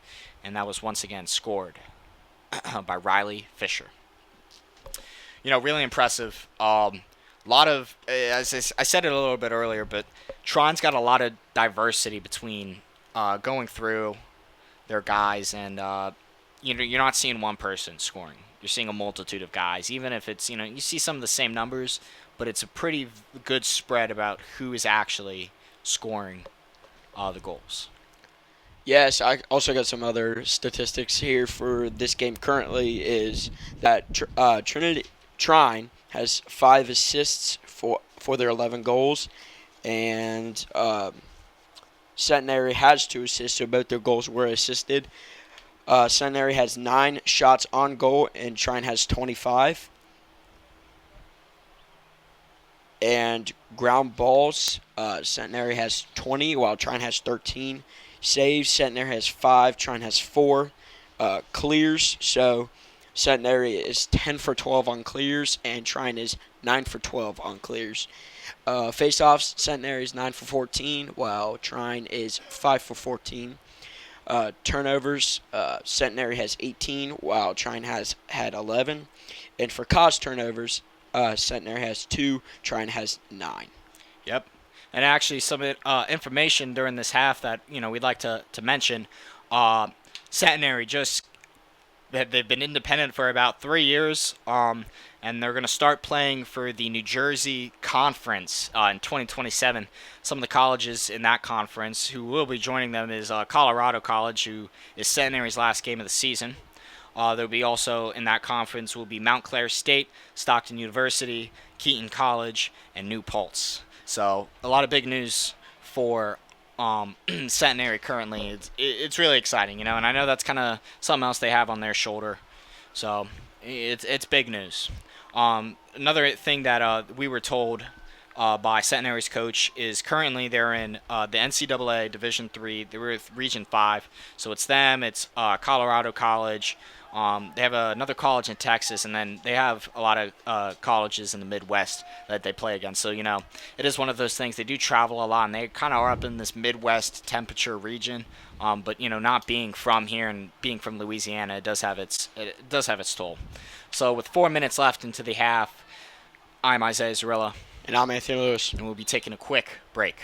and that was once again scored by Riley Fisher. Really impressive. Lot of, as I said it a little bit earlier, but Trine's got a lot of diversity between going through their guys, and you're not seeing one person scoring. You're seeing a multitude of guys, even if it's, you see some of the same numbers, but it's a pretty good spread about who is actually scoring the goals. Yes, I also got some other statistics here for this game currently is that Trine has 5 assists for their 11 goals, and Centenary has 2 assists, so both their goals were assisted. Centenary has 9 shots on goal, and Trine has 25. And ground balls, Centenary has 20, while Trine has 13. Saves, Centenary has 5, Trine has 4. Clears, so Centenary is 10 for 12 on clears, and Trine is 9 for 12 on clears. Face-offs, Centenary is 9 for 14, while Trine is 5 for 14. Turnovers, Centenary has 18, while Trine has had 11. And for caused turnovers, Centenary has 2, Trine has 9. Yep. And actually, some information during this half that we'd like to mention. Centenary they've been independent for about 3 years, and they're going to start playing for the New Jersey Conference in 2027. Some of the colleges in that conference who will be joining them is Colorado College, who is Centenary's last game of the season. There'll be also in that conference will be Mount Clair State, Stockton University, Keaton College, and New Paltz. So a lot of big news for Centenary currently, it's really exciting, you know. And I know that's kind of something else they have on their shoulder, so it's big news. Another thing that we were told by Centenary's coach is currently they're in the NCAA Division III. They're with Region 5, so it's them. It's Colorado College. They have another college in Texas, and then they have a lot of colleges in the Midwest that they play against. So, you know, it is one of those things. They do travel a lot, and they kind of are up in this Midwest temperature region. But, you know, not being from here and being from Louisiana, it does have its toll. So with 4 minutes left into the half, I'm Isaiah Zarilla. And I'm Anthony Lewis. And we'll be taking a quick break.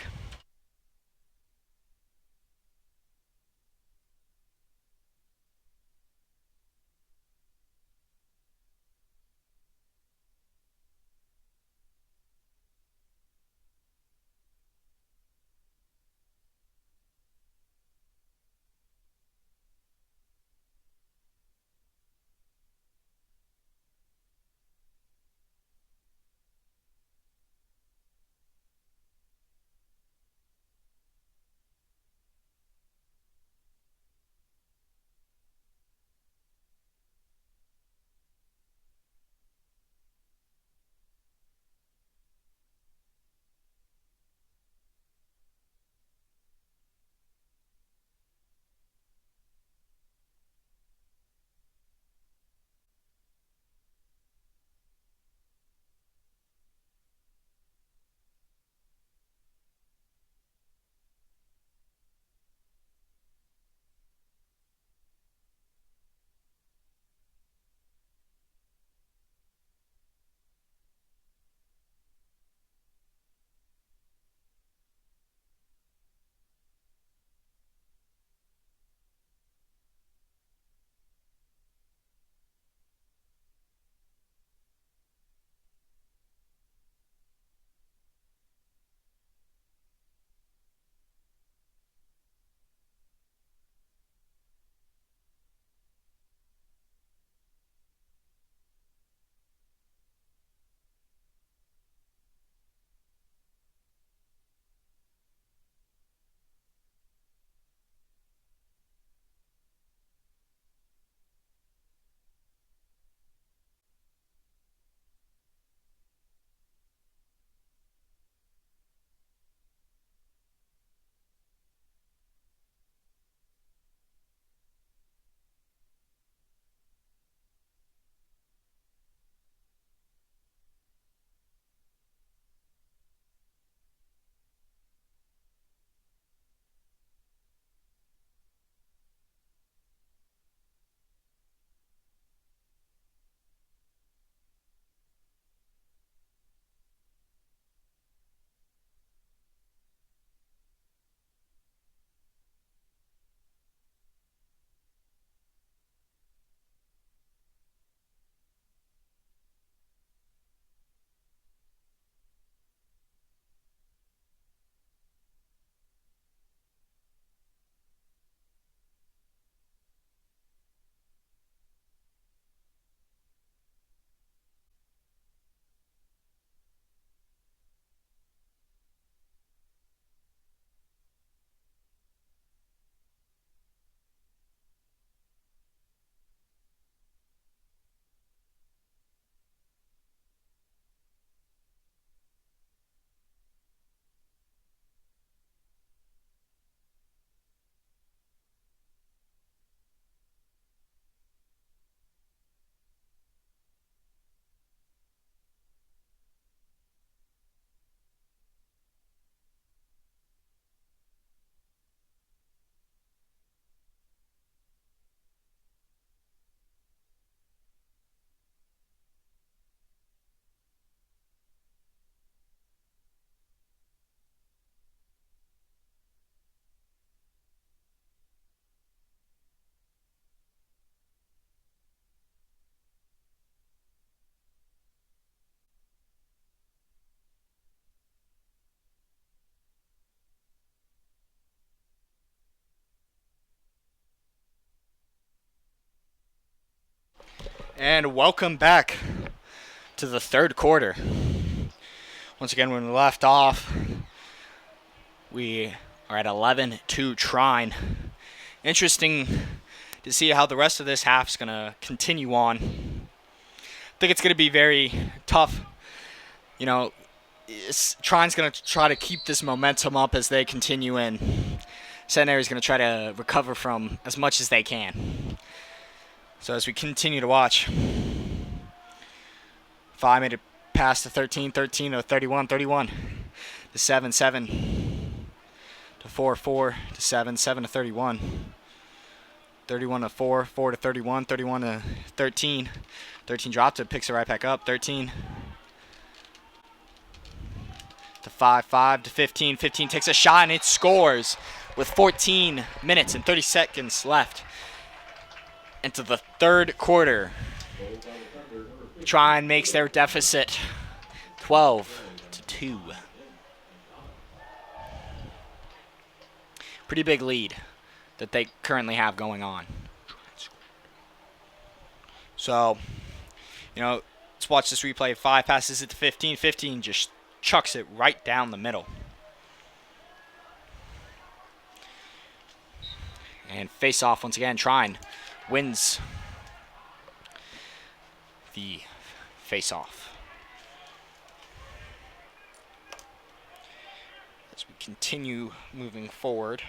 And welcome back to the third quarter. Once again, when we left off, we are at 11 to Trine. Interesting to see how the rest of this half's going to continue on. I think it's going to be very tough. You know, Trine's going to try to keep this momentum up as they continue in. Centenary's going to try to recover from as much as they can. So as we continue to watch, 5 made it past to 13, 13 to 31, 31 to 7, 7 to 4, 4 to 7, 7 to 31, 31 to 4, 4 to 31, 31 to 13. 13 dropped it, picks it right back up, 13 to 5, 5 to 15. 15 takes a shot and it scores with 14 minutes and 30 seconds left into the third quarter. Trine makes their deficit 12 to 2. Pretty big lead that they currently have going on. So, you know, let's watch this replay. 5 passes it to 15. 15 just chucks it right down the middle. And face off once again. Trine wins the face off. As we continue moving forward.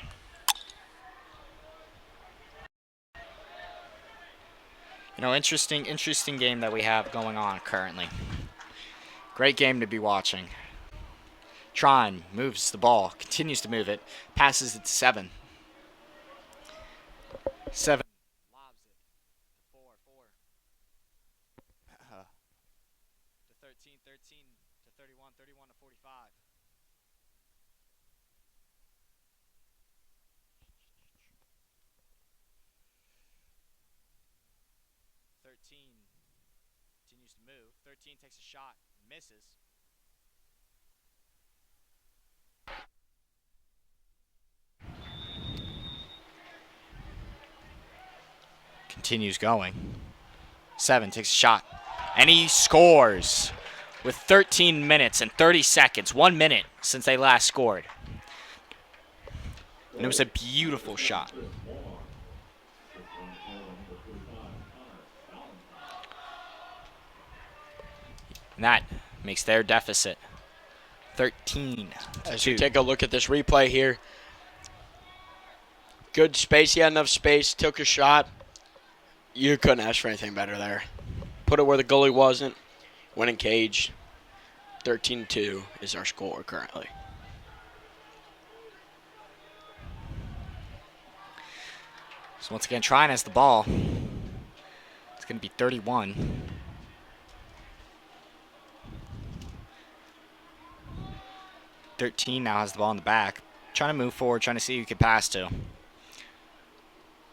You know, interesting game that we have going on currently. Great game to be watching. Trine moves the ball, continues to move it, passes it to 7. 7 lobs it. 4, 4. To 13, 13 to 31, 31 to 45. 13 continues to move. 13 takes a shot, misses. Continues going. 7 takes a shot, and he scores with 13 minutes and 30 seconds. 1 minute since they last scored. And it was a beautiful shot. And that makes their deficit 13 to As 2. you take a look at this replay here, good space. He had enough space, took a shot. You couldn't ask for anything better there. Put it where the goalie wasn't. Winning cage. 13-2 is our score currently. So once again, Trine has the ball. It's going to be 31. Now has the ball in the back. Trying to move forward, trying to see who he could pass to.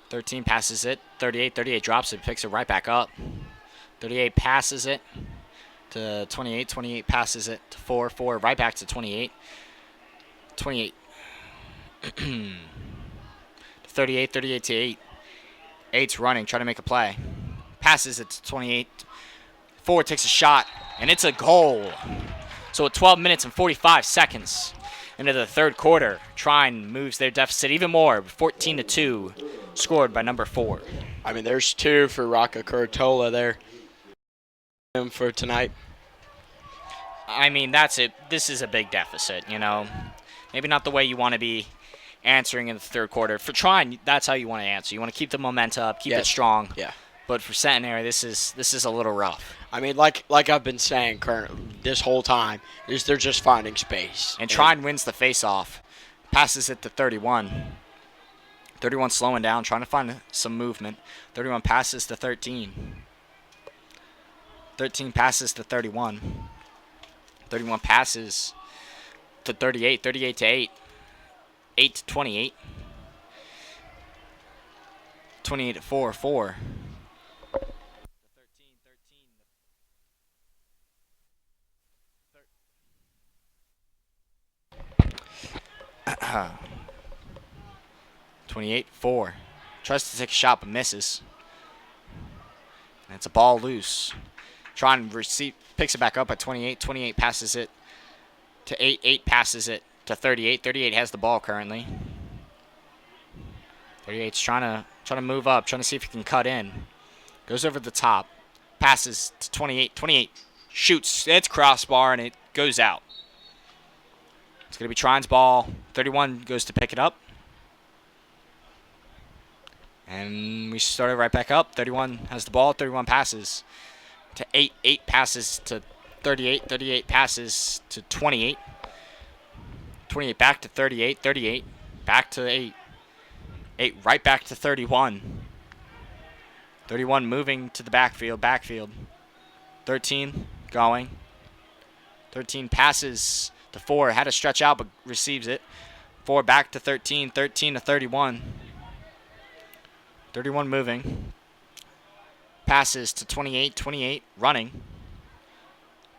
13 passes it. 38 drops it, picks it right back up. 38 passes it to 28. 28 passes it to 4. 4 right back to 28. 28 to 38. 38 to 8. 8's running, trying to make a play. Passes it to 28. 4 takes a shot, and it's a goal. So at 12 minutes and 45 seconds into the third quarter, Trine moves their deficit even more, 14 to 2, scored by number 4. I mean, there's 2 for Rocca Curatola there for tonight. I mean, that's it. This is a big deficit, you know. Maybe not the way you want to be answering in the third quarter. For Trine, that's how you want to answer. You want to keep the momentum up, keep it strong. Yeah. But for Centenary, this is a little rough. I mean, like I've been saying this whole time, is they're just finding space. And Trine wins the face-off. Passes it to 31. 31 slowing down, trying to find some movement. 31 passes to 13. 13 passes to 31. 31 passes to 38. 38 to 8. 8 to 28. 28 to 4. 4. 28-4. Tries to take a shot but misses. And it's a ball loose. Trine picks it back up at 28. 28 passes it to 8. 8 passes it to 38. 38 has the ball currently. 38's trying to move up, trying to see if he can cut in. Goes over the top. Passes to 28. 28 shoots. It's crossbar, and it goes out. It's going to be Trine's ball. 31 goes to pick it up. And we started right back up. 31 has the ball. 31 passes to 8. 8 passes to 38. 38 passes to 28. 28 back to 38. 38 back to 8. 8 right back to 31. 31 moving to the backfield. 13 going. 13 passes to 4. Had to stretch out but receives it. 4 back to 13. 13 to 31. 31 moving. Passes to 28. 28 running.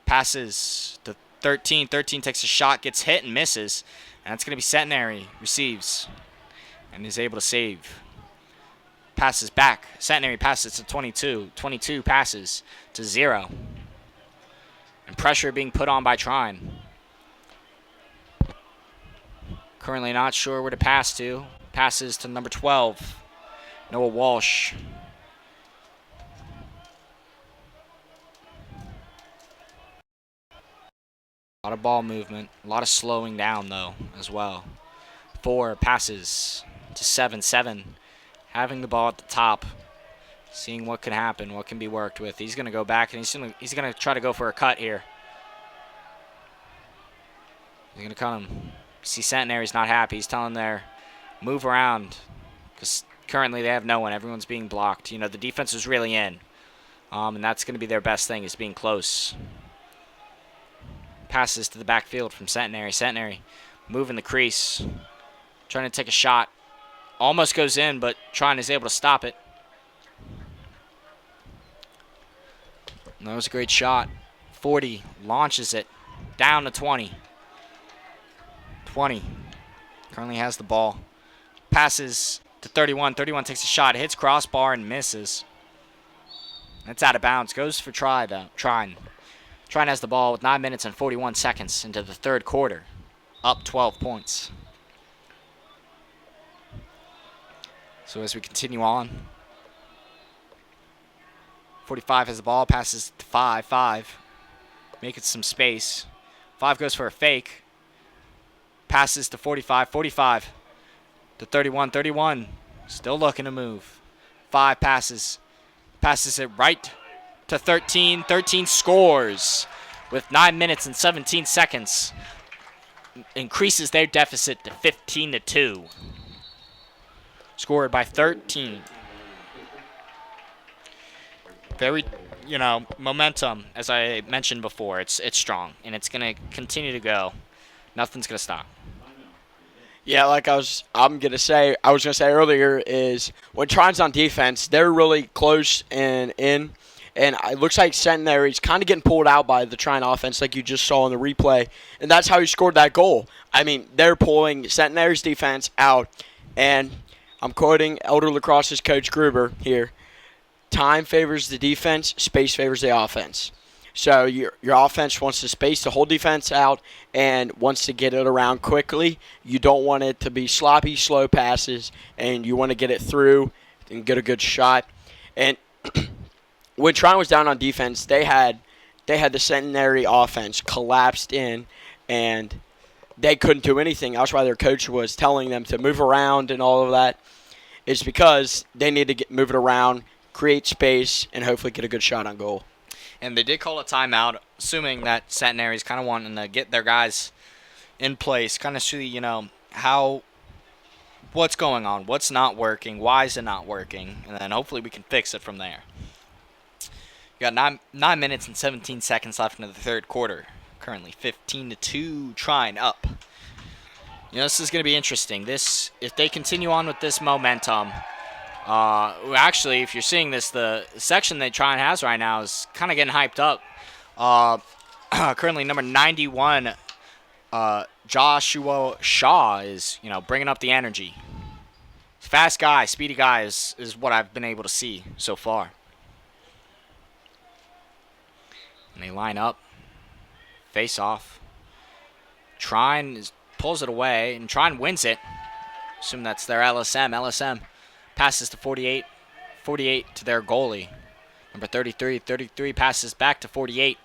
Passes to 13. 13 takes a shot, gets hit and misses. And that's going to be Centenary. Receives. And is able to save. Passes back. Centenary passes to 22. 22 passes to 0. And pressure being put on by Trine. Currently not sure where to pass to. Passes to number 12. Noah Walsh. A lot of ball movement. A lot of slowing down, though, as well. 4 passes to 7. 7 having the ball at the top. Seeing what can happen, what can be worked with. He's going to go back, and he's going to try to go for a cut here. He's going to cut him. See, Centenary's not happy. He's telling them move around because currently they have no one. Everyone's being blocked. You know, the defense is really in, and that's going to be their best thing is being close. Passes to the backfield from Centenary. Centenary moving the crease, trying to take a shot. Almost goes in, but Trine is able to stop it. That was a great shot. 40 launches it down to 20. 20 currently has the ball. Passes to 31. 31 takes a shot, hits crossbar and misses. That's out of bounds. Goes for Trine. Trine has the ball with 9 minutes and 41 seconds into the third quarter. Up 12 points. So as we continue on, 45 has the ball, passes to 5. 5 making some space. 5 goes for a fake. Passes to 45. 45 to 31. 31 still looking to move. 5 passes. Passes it right to 13. 13 scores with 9 minutes and 17 seconds. Increases their deficit to 15-2. Scored by 13. Very, momentum, as I mentioned before, it's strong, and it's going to continue to go. Nothing's going to stop. Yeah, like I was going to say earlier is when Trine's on defense, they're really close and in. And it looks like Centenary's kind of getting pulled out by the Trine offense like you just saw in the replay. And that's how he scored that goal. I mean, they're pulling Centenary's defense out. And I'm quoting Elder Lacrosse's coach Gruber here. Time favors the defense, space favors the offense. So your offense wants to space the whole defense out and wants to get it around quickly. You don't want it to be sloppy, slow passes, and you want to get it through and get a good shot. And when Trine was down on defense, they had the Centenary offense collapsed in, and they couldn't do anything. That's why their coach was telling them to move around and all of that. It's because they need to move it around, create space, and hopefully get a good shot on goal. And they did call a timeout, assuming that Centenary's kind of wanting to get their guys in place, kind of see, what's going on, what's not working, why is it not working, and then hopefully we can fix it from there. You got 9 minutes and 17 seconds left in the third quarter. Currently 15-2, Trine up. This is going to be interesting. If they continue on with this momentum, actually, if you're seeing this, the section that Trine has right now is kind of getting hyped up. Currently, number 91, Joshua Shaw is, bringing up the energy. Fast guy, speedy guy is what I've been able to see so far. And they line up, face off. Trine is pulls it away, and Trine wins it. Assume that's their LSM. LSM passes to 48. 48 to their goalie. Number 33. 33 passes back to 48.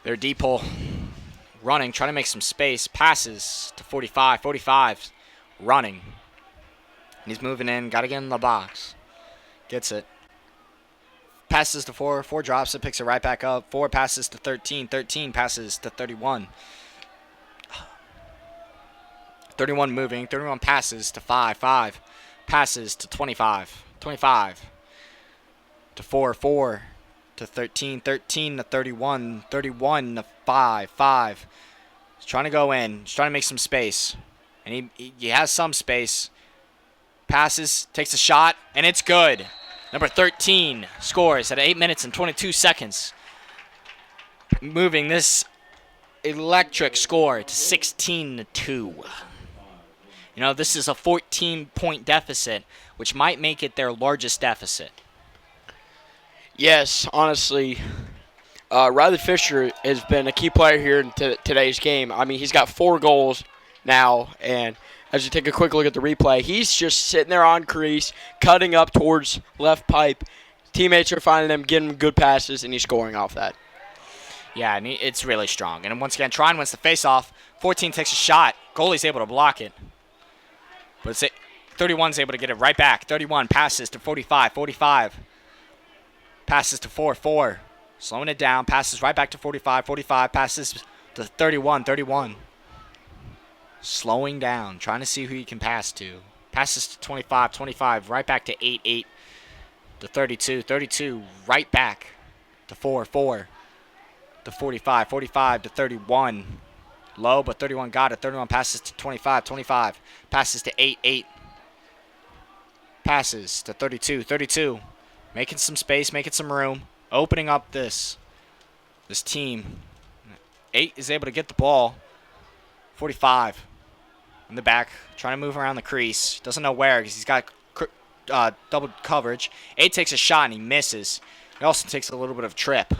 Their D-pole running, trying to make some space. Passes to 45. 45 running. And he's moving in. Got to get in the box. Gets it. Passes to 4. 4 drops it. Picks it right back up. 4 passes to 13. 13 passes to 31. 31 moving. 31 passes to 5. 5 passes to 25. 25 to 4. 4 to 13. 13 to 31. 31 to 5. 5. He's trying to go in. He's trying to make some space. And he has some space. Passes. Takes a shot. And it's good. Number 13 scores at 8 minutes and 22 seconds. Moving this electric score to 16-2. You know, this is a 14-point deficit, which might make it their largest deficit. Yes, honestly, Riley Fisher has been a key player here in today's game. I mean, he's got 4 goals now, and as you take a quick look at the replay, he's just sitting there on crease, cutting up towards left pipe. Teammates are finding him, getting him good passes, and he's scoring off that. Yeah, and it's really strong. And once again, Trine wins the faceoff. 14 takes a shot. Goalie's able to block it. But 31's able to get it right back. 31 passes to 45. 45 passes to 4. 4 slowing it down. Passes right back to 45. 45 passes to 31. 31 slowing down. Trying to see who he can pass to. Passes to 25. 25 right back to 8. 8 to 32. 32 right back to 4. 4 to 45. 45 to 31. Low, but 31 got it. 31 passes to 25. 25 passes to 8. 8 passes to 32. 32 making some space, making some room, opening up this team. 8 is able to get the ball. 45 in the back, trying to move around the crease. Doesn't know where because he's got double coverage. 8 takes a shot and he misses. He also takes a little bit of trip.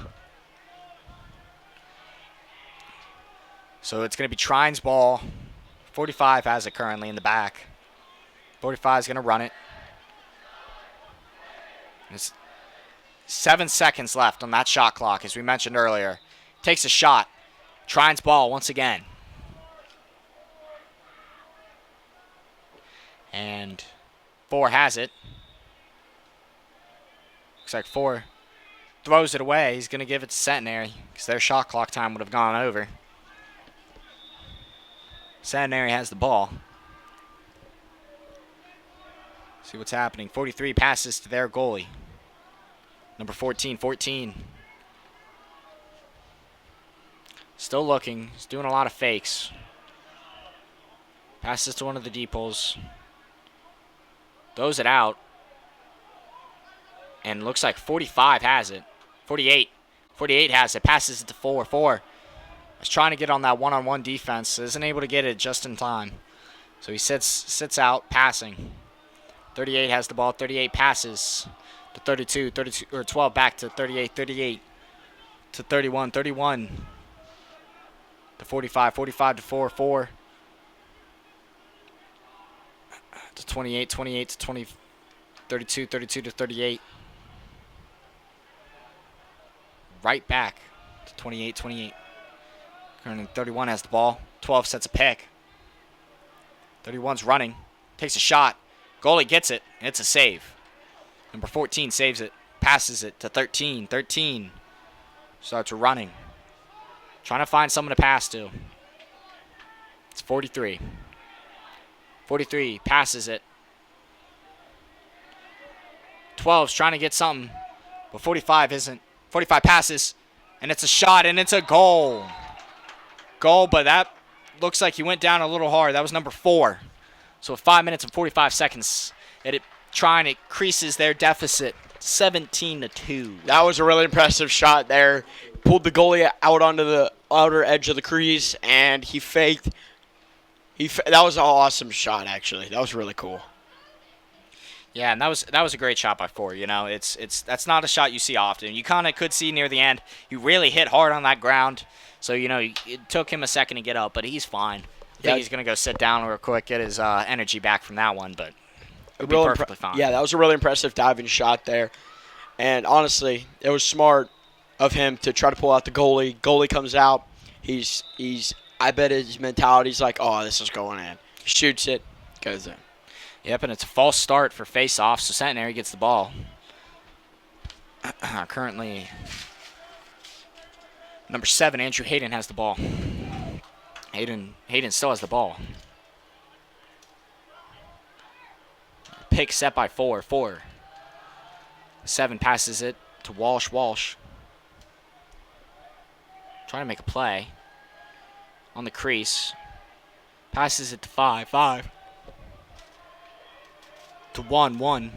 So it's going to be Trine's ball. 45 has it currently in the back. 45 is going to run it. There's 7 seconds left on that shot clock, as we mentioned earlier. Takes a shot. Trine's ball once again. And 4 has it. Looks like 4 throws it away. He's going to give it to Centenary because their shot clock time would have gone over. Centenary has the ball. See what's happening. 43 passes to their goalie. Number 14. 14. Still looking. He's doing a lot of fakes. Passes to one of the D-poles. Throws it out. And looks like 45 has it. 48. 48 has it. Passes it to 4. 4. Was trying to get on that one-on-one defense. Isn't able to get it just in time. So he sits out, passing. 38 has the ball. 38 passes to 32. 32 or 12 back to 38. 38 to 31. 31 to 45. 45 to 4. 4 to 28. 28 to 20. 32. 32 to 38. Right back to 28. 28. Currently 31 has the ball. 12 sets a pick. 31's running. Takes a shot. Goalie gets it, and it's a save. Number 14 saves it. Passes it to 13. 13 starts running. Trying to find someone to pass to. It's 43. 43 passes it. 12's trying to get something, but 45 isn't. 45 passes, and it's a shot, and it's a goal. Goal, but that looks like he went down a little hard. That was number 4. So 5 minutes and 45 seconds. It increases their deficit 17-2. That was a really impressive shot there. Pulled the goalie out onto the outer edge of the crease, and he faked. That was an awesome shot, actually. That was really cool. Yeah, and that was a great shot by 4. You know, that's not a shot you see often. You kind of could see near the end. He really hit hard on that ground. So, you know, it took him a second to get up, but he's fine. I think he's going to go sit down real quick, get his energy back from that one, but it'll be Real perfectly fine. Yeah, that was a really impressive diving shot there. And honestly, it was smart of him to try to pull out the goalie. Goalie comes out. He's I bet his mentality's like, oh, this is going in. Shoots it, goes in. Yep, and it's a false start for face-off, so Centenary gets the ball. Currently, number 7, Andrew Hayden, has the ball. Hayden still has the ball. Pick set by 4. 7 passes it to Walsh. Trying to make a play. On the crease. Passes it to 5. To 1.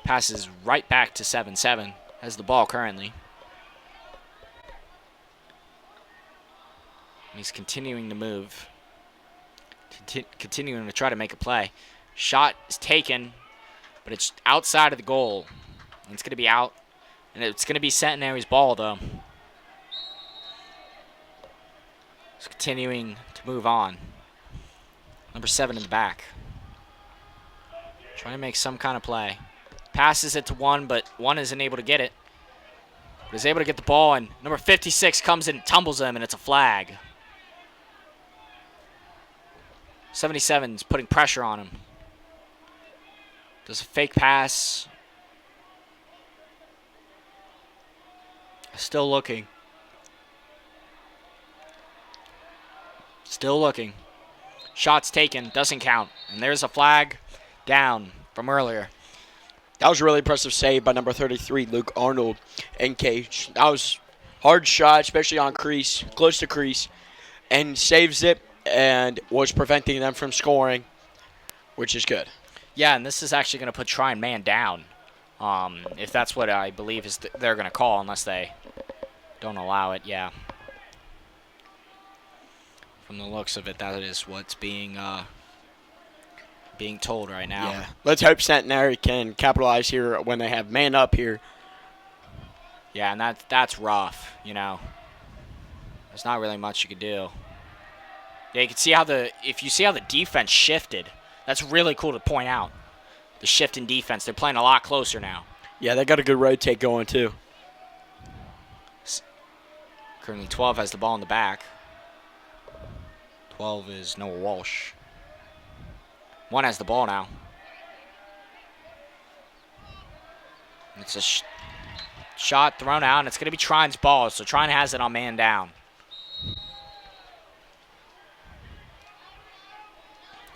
Passes right back to 7. 7 has the ball currently. He's continuing to move. Continuing to try to make a play. Shot is taken, but it's outside of the goal. And it's going to be out. And it's going to be Centenary's ball, though. It's continuing to move on. Number 7 in the back. Trying to make some kind of play. Passes it to 1, but 1 isn't able to get it. But is able to get the ball, and number 56 comes in and tumbles him, and it's a flag. 77's putting pressure on him. Does a fake pass. Still looking. Shots taken. Doesn't count. And there's a flag down from earlier. That was a really impressive save by number 33, Luke Arnold, in cage. That was hard shot, especially on crease, close to crease, and saves it and was preventing them from scoring, which is good. Yeah, and this is actually going to put Trine man down, if that's what I believe is they're going to call, unless they don't allow it. Yeah. From the looks of it, that is what's being told right now. Yeah. Let's hope Centenary can capitalize here when they have man up here. Yeah, and that's rough, you know. There's not really much you could do. Yeah, you can see if you see how the defense shifted, that's really cool to point out. The shift in defense. They're playing a lot closer now. Yeah, they got a good rotate going too. Currently 12 has the ball in the back. 12 is Noah Walsh. 1 has the ball now. It's a shot thrown out, and it's going to be Trine's ball, so Trine has it on man down.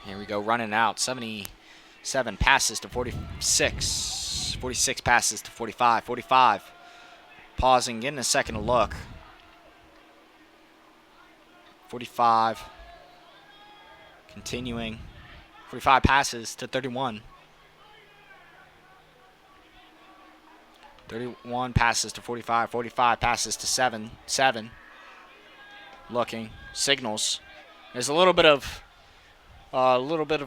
Here we go, running out. 77 passes to 46. 46 passes to 45. 45. Pausing, getting a second to look. 45. Continuing. 45 passes to 31. 31 passes to 45. 45 passes to 7. 7. Looking. Signals. There's a little bit of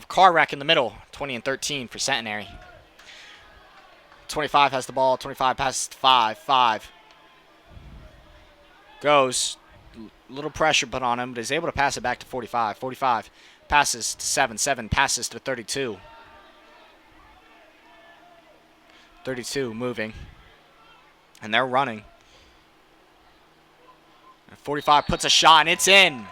car wreck in the middle. 20 and 13 for Centenary. 25 has the ball. 25 passes to 5. 5. Goes. Little pressure put on him, but is able to pass it back to 45. 45 passes to 7. 7 passes to 32. 32 moving. And they're running. And 45 puts a shot, and it's in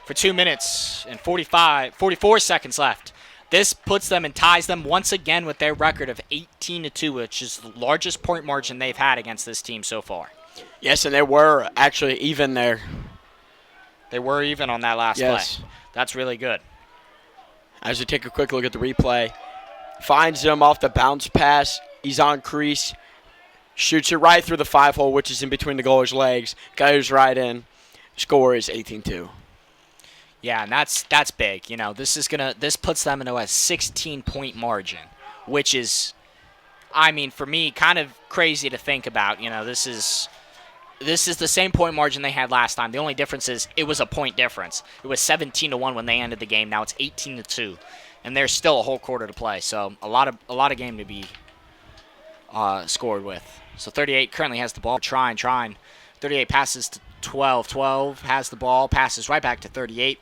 for 2 minutes and 44 seconds left. This puts them and ties them once again with their record of 18-2, which is the largest point margin they've had against this team so far. Yes, and they were actually even there. They were even on that last play. That's really good. As we take a quick look at the replay, finds him off the bounce pass. He's on crease. Shoots it right through the 5-hole, which is in between the goaler's legs. Goes right in. Score is 18-2. Yeah, and that's big. You know, this puts them into a 16-point margin, which is, I mean, for me, kind of crazy to think about. You know, this is the same point margin they had last time. The only difference is it was a point difference. It was 17-1 when they ended the game. Now it's 18-2, and there's still a whole quarter to play. So a lot of game to be scored with. So 38 currently has the ball. Trine. 38 passes to 12. 12 has the ball, passes right back to 38.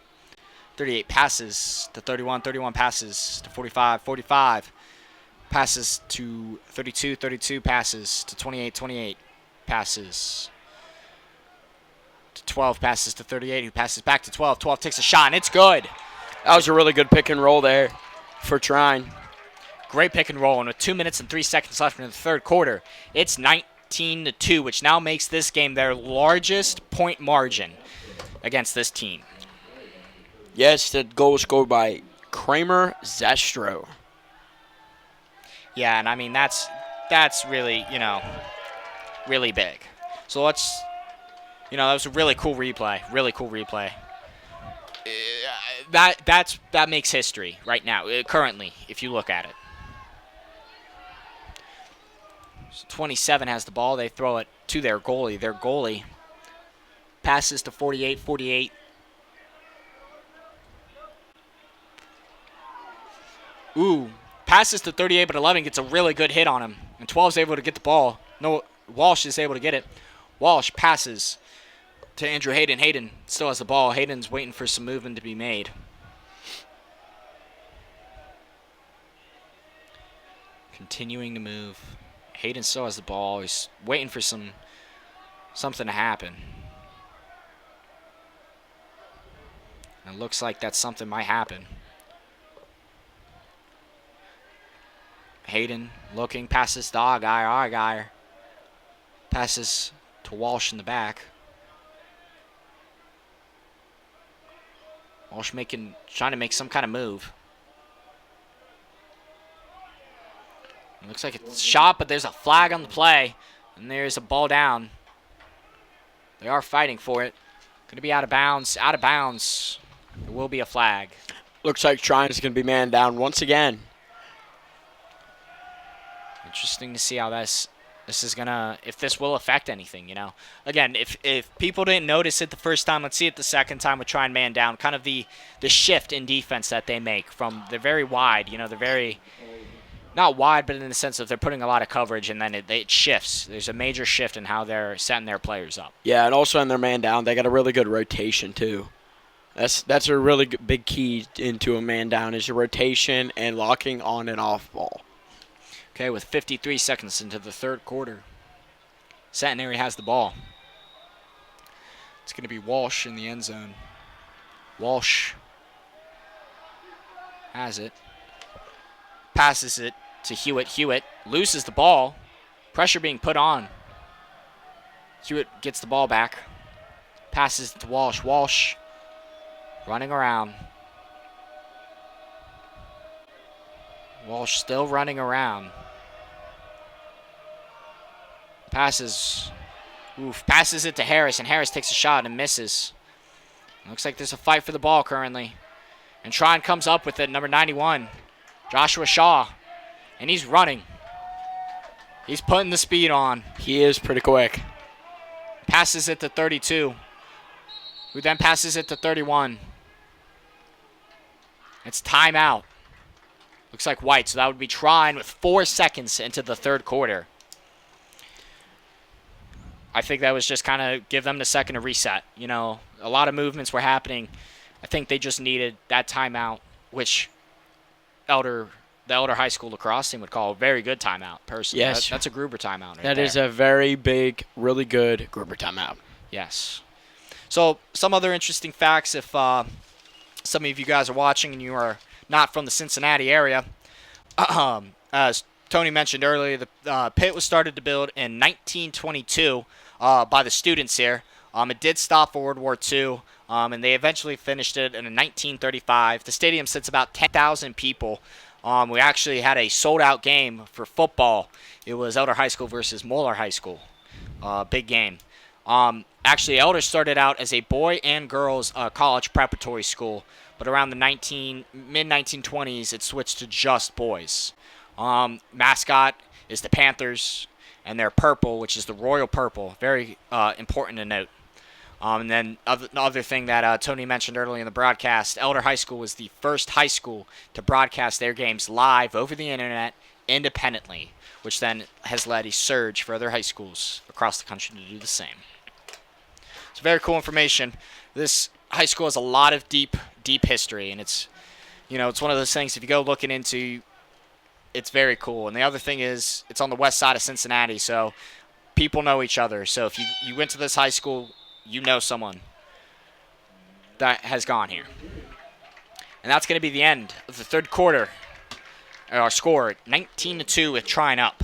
38 passes to 31. 31 passes to 45. 45 passes to 32. 32 passes to 28. 28 passes to 12. Passes to 38. Who passes back to 12. 12 takes a shot, and it's good. That was a really good pick and roll there for Trine. Great pick and roll, and with 2 minutes and 3 seconds left in the third quarter, it's 19-2, which now makes this game their largest point margin against this team. Yes, the goal was scored by Kramer Zestro. Yeah, and I mean that's really, really big. So let's, that was a really cool replay. Really cool replay. That makes history right now, currently, if you look at it. So 27 has the ball. They throw it to their goalie. Their goalie passes to 48. 48. Ooh, passes to 38, but 11 gets a really good hit on him. And 12 is able to get the ball. No, Walsh is able to get it. Walsh passes to Andrew Hayden. Hayden still has the ball. Hayden's waiting for some movement to be made. Continuing to move. Hayden still has the ball. He's waiting for something to happen. And it looks like that something might happen. Hayden looking, passes to Our passes to Walsh in the back. Walsh trying to make some kind of move. It looks like it's shot, but there's a flag on the play, and there's a ball down. They are fighting for it. Going to be out of bounds. Out of bounds. There will be a flag. Looks like Trine is going to be man down once again. Interesting to see how this is gonna, if this will affect anything, Again, if people didn't notice it the first time, let's see it the second time with Trine man down. Kind of the shift in defense that they make from they're very wide, they're very not wide, but in the sense of they're putting a lot of coverage, and then it shifts. There's a major shift in how they're setting their players up. Yeah, and also in their man down, they got a really good rotation too. That's a really big key into a man down is your rotation and locking on and off ball. Okay, with 53 seconds into the third quarter, Centenary has the ball. It's going to be Walsh in the end zone. Walsh has it. Passes it to Hewitt. Hewitt loses the ball. Pressure being put on. Hewitt gets the ball back. Passes to Walsh. Walsh running around. Walsh still running around. Passes it to Harris, and Harris takes a shot and misses. Looks like there's a fight for the ball currently. And Trine comes up with it, number 91, Joshua Shaw. And he's running. He's putting the speed on. He is pretty quick. Passes it to 32, who then passes it to 31. It's timeout. Looks like White, so that would be Trine with 4 seconds into the third quarter. I think that was just kind of give them the second to reset. A lot of movements were happening. I think they just needed that timeout, which the Elder High School lacrosse team would call a very good timeout, personally. Yes. That's a Gruber timeout right That there. is a very big, really good Gruber timeout. Yes. So some other interesting facts, if some of you guys are watching and you are not from the Cincinnati area, as Tony mentioned earlier, the pit was started to build in 1922 by the students here. It did stop for World War II, and they eventually finished it in 1935. The stadium sits about 10,000 people. We actually had a sold-out game for football. It was Elder High School versus Moeller High School. Big game. Actually, Elder started out as a boy and girls college preparatory school, but around the mid-1920s, it switched to just boys. Mascot is the Panthers, and their purple, which is the royal purple. Very important to note. And then the other thing that Tony mentioned earlier in the broadcast, Elder High School was the first high school to broadcast their games live over the internet independently, which then has led a surge for other high schools across the country to do the same. It's very cool information. This high school has a lot of deep history, and it's one of those things. If you go looking into, it's very cool. And the other thing is, it's on the west side of Cincinnati, so people know each other. So if you went to this high school, you know someone that has gone here. And that's going to be the end of the third quarter. Our score, 19-2 with Trine up.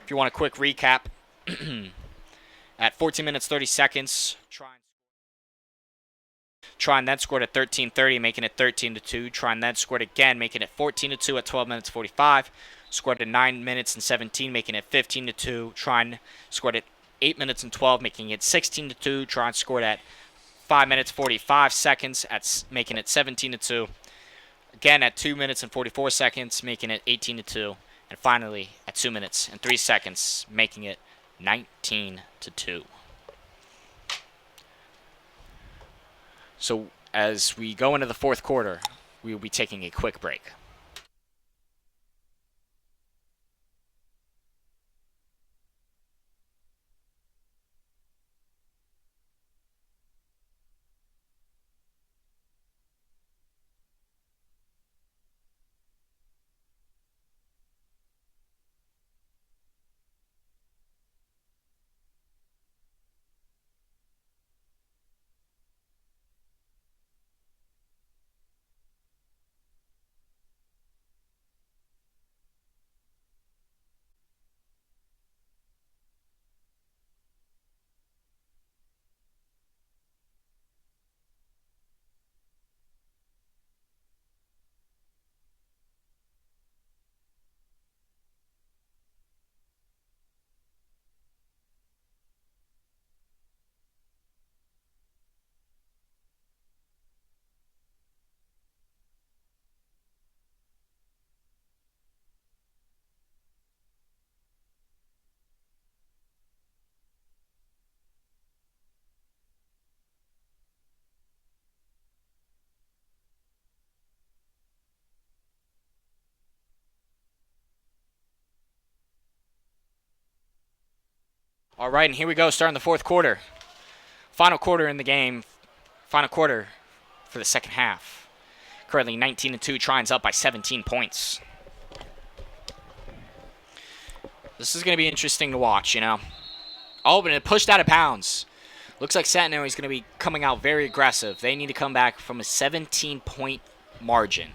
If you want a quick recap, at 14 minutes 30 seconds, Trine then scored at 13:30, making it 13-2. Trine then scored again, making it 14-2 at 12 minutes 45. Scored at 9 minutes and 17, making it 15-2. Trine scored at 8 minutes and 12, making it 16-2. Trine scored at 5 minutes 45 seconds, making it 17-2. Again at 2 minutes and 44 seconds, making it 18-2. And finally, at 2 minutes and 3 seconds, making it 19-2. So as we go into the fourth quarter, we will be taking a quick break. All right, and here we go, starting the fourth quarter. Final quarter in the game. Final quarter for the second half. Currently 19-2, Trine's up by 17 points. This is going to be interesting to watch, Oh, but it pushed out of bounds. Looks like Centenary is going to be coming out very aggressive. They need to come back from a 17-point margin.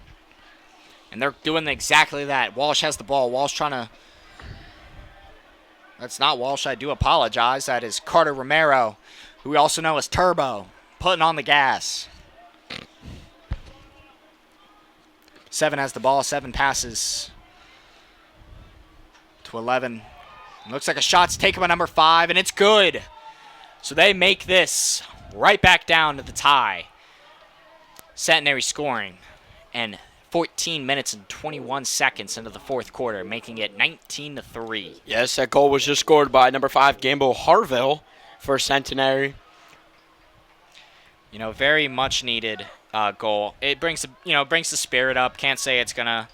And they're doing exactly that. Walsh has the ball. Walsh trying to... That's not Walsh. I do apologize. That is Carter Romero, who we also know as Turbo, putting on the gas. 7 has the ball. 7 passes to 11. Looks like a shot's taken by number 5, and it's good. So they make this right back down to the tie. Centenary scoring, and 14 minutes and 21 seconds into the fourth quarter, making it 19-3. Yes, that goal was just scored by number 5, Gamble Harville for Centenary. Very much needed goal. It brings the spirit up. Can't say it's gonna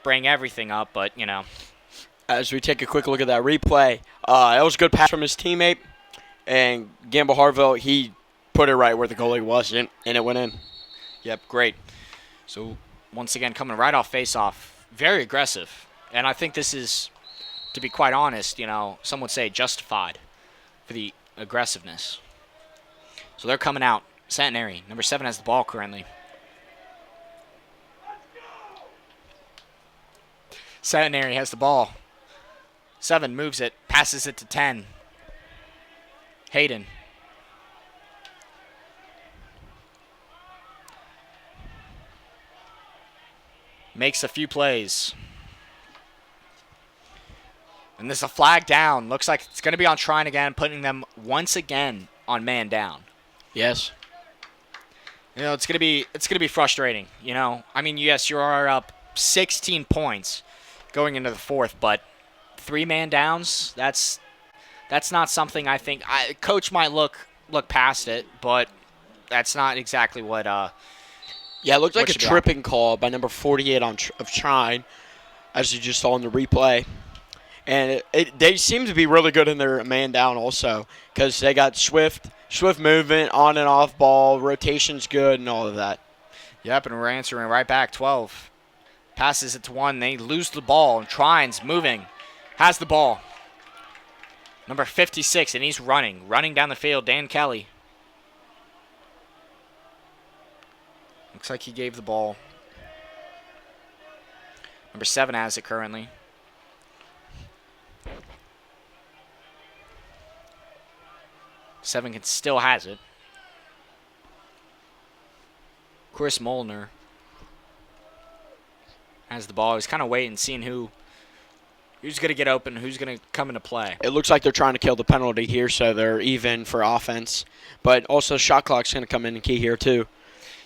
bring everything up, but As we take a quick look at that replay, that was a good pass from his teammate, and Gamble Harville, he put it right where the goalie wasn't, and it went in. Yep, great. So, once again, coming right off face-off, very aggressive. And I think this is, to be quite honest, some would say justified for the aggressiveness. So they're coming out. Centenary, number 7 has the ball currently. Centenary has the ball. 7 moves it, passes it to 10. Hayden. Makes a few plays. And there's a flag down. Looks like it's going to be on Trine again, putting them once again on man down. Yes. It's going to be frustrating, yes, you are up 16 points going into the fourth, but 3 man downs, that's not something I think coach might look past it, but that's not exactly what Yeah, it looked like a tripping call by number 48 of Trine, as you just saw in the replay. And they seem to be really good in their man down also because they got swift movement, on and off ball, rotation's good, and all of that. Yep, and we're answering right back. 12 passes it to 1. They lose the ball, and Trine's moving, has the ball. Number 56, and he's running down the field. Dan Kelly. Looks like he gave the ball. Number 7 has it currently. Seven still has it. Chris Molnar has the ball. He's kind of waiting, seeing who's going to get open, who's going to come into play. It looks like they're trying to kill the penalty here, so they're even for offense. But also shot clock's going to come in and key here too.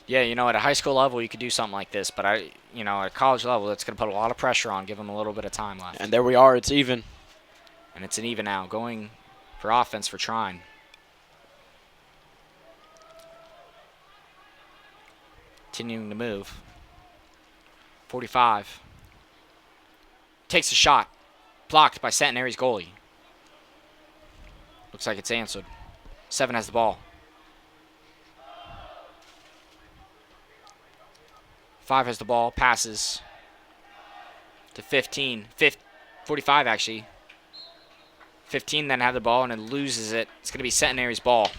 Yeah, at a high school level, you could do something like this. But, at a college level, it's going to put a lot of pressure on, give them a little bit of time left. And there we are. It's even. And it's an even now. Going for offense for Trine. Continuing to move. 45. Takes a shot. Blocked by Centenary's goalie. Looks like it's answered. 7 has the ball. 5 has the ball. Passes to 15. 45 actually. 15 then have the ball and it loses it. It's going to be Centenary's ball.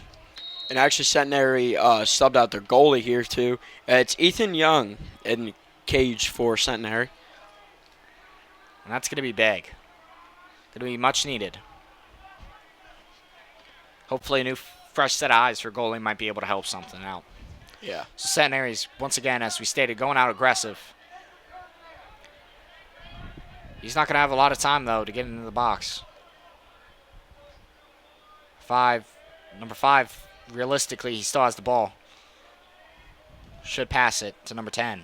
And actually, Centenary subbed out their goalie here, too. It's Ethan Young in the cage for Centenary. And that's going to be big. Going to be much needed. Hopefully a new fresh set of eyes for goalie might be able to help something out. Yeah. So Centenary's, once again, as we stated, going out aggressive. He's not going to have a lot of time, though, to get into the box. Number 5. Realistically, he still has the ball. Should pass it to number 10.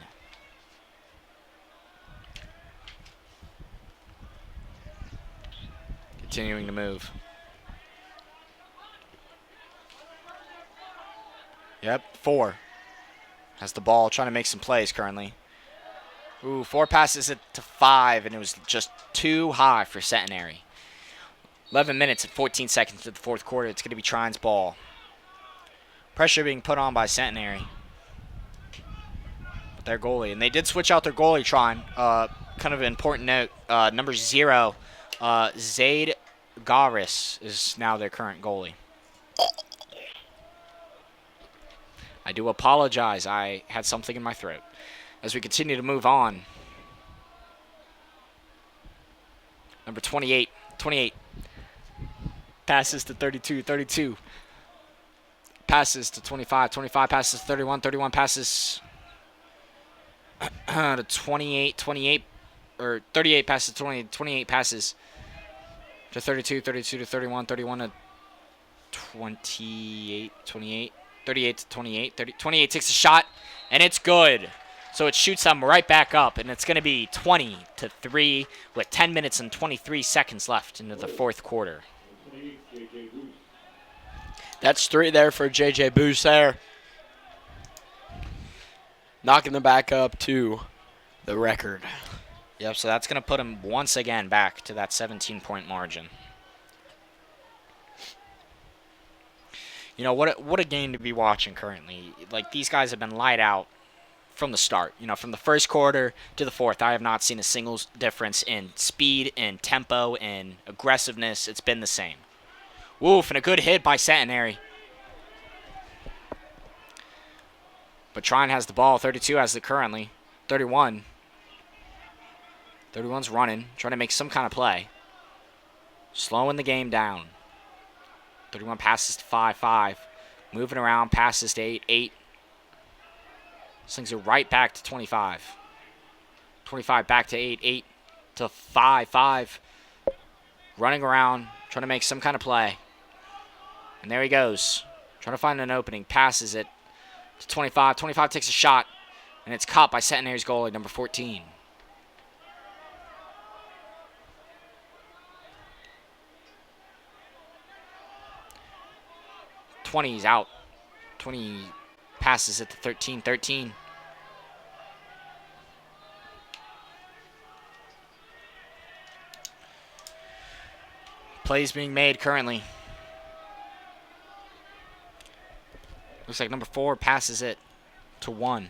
Continuing to move. Yep, 4. Has the ball, trying to make some plays currently. Ooh, 4 passes it to 5, and it was just too high for Centenary. 11 minutes and 14 seconds to the fourth quarter. It's going to be Trine's ball. Pressure being put on by Centenary. With their goalie. And they did switch out their goalie, Trine. Kind of an important note. Number 0, Zaid Garis is now their current goalie. I do apologize. I had something in my throat. As we continue to move on. Number 28. Passes to 32. Passes to 25. 25 passes to 31. 31 passes to 28. 28 or 38 passes to 20. 28 passes to 32. 32 to 31. 31 to 28. 28. 38 to 28. 28 takes a shot, and it's good. So it shoots them right back up, and it's going to be 20-3 with 10 minutes and 23 seconds left into the fourth quarter. That's 3 there for J.J. Booth there. Knocking them back up to the record. Yep, so that's going to put him once again back to that 17-point margin. What a game to be watching currently. Like, these guys have been light out from the start. From the first quarter to the fourth, I have not seen a single difference in speed, in tempo, in aggressiveness. It's been the same. Woof, and a good hit by Centenary. But Trine has the ball. 32 has it currently. 31. 31's running, trying to make some kind of play. Slowing the game down. 31 passes to 5. Moving around, passes to 8. Slings it right back to 25. 25 back to 8. 8 to 5. Running around, trying to make some kind of play. And there he goes. Trying to find an opening. Passes it to 25. 25 takes a shot. And it's caught by Centenary's goalie, number 14. He's out. 20 passes it to 13. 13. Plays being made currently. Looks like number 4 passes it to 1.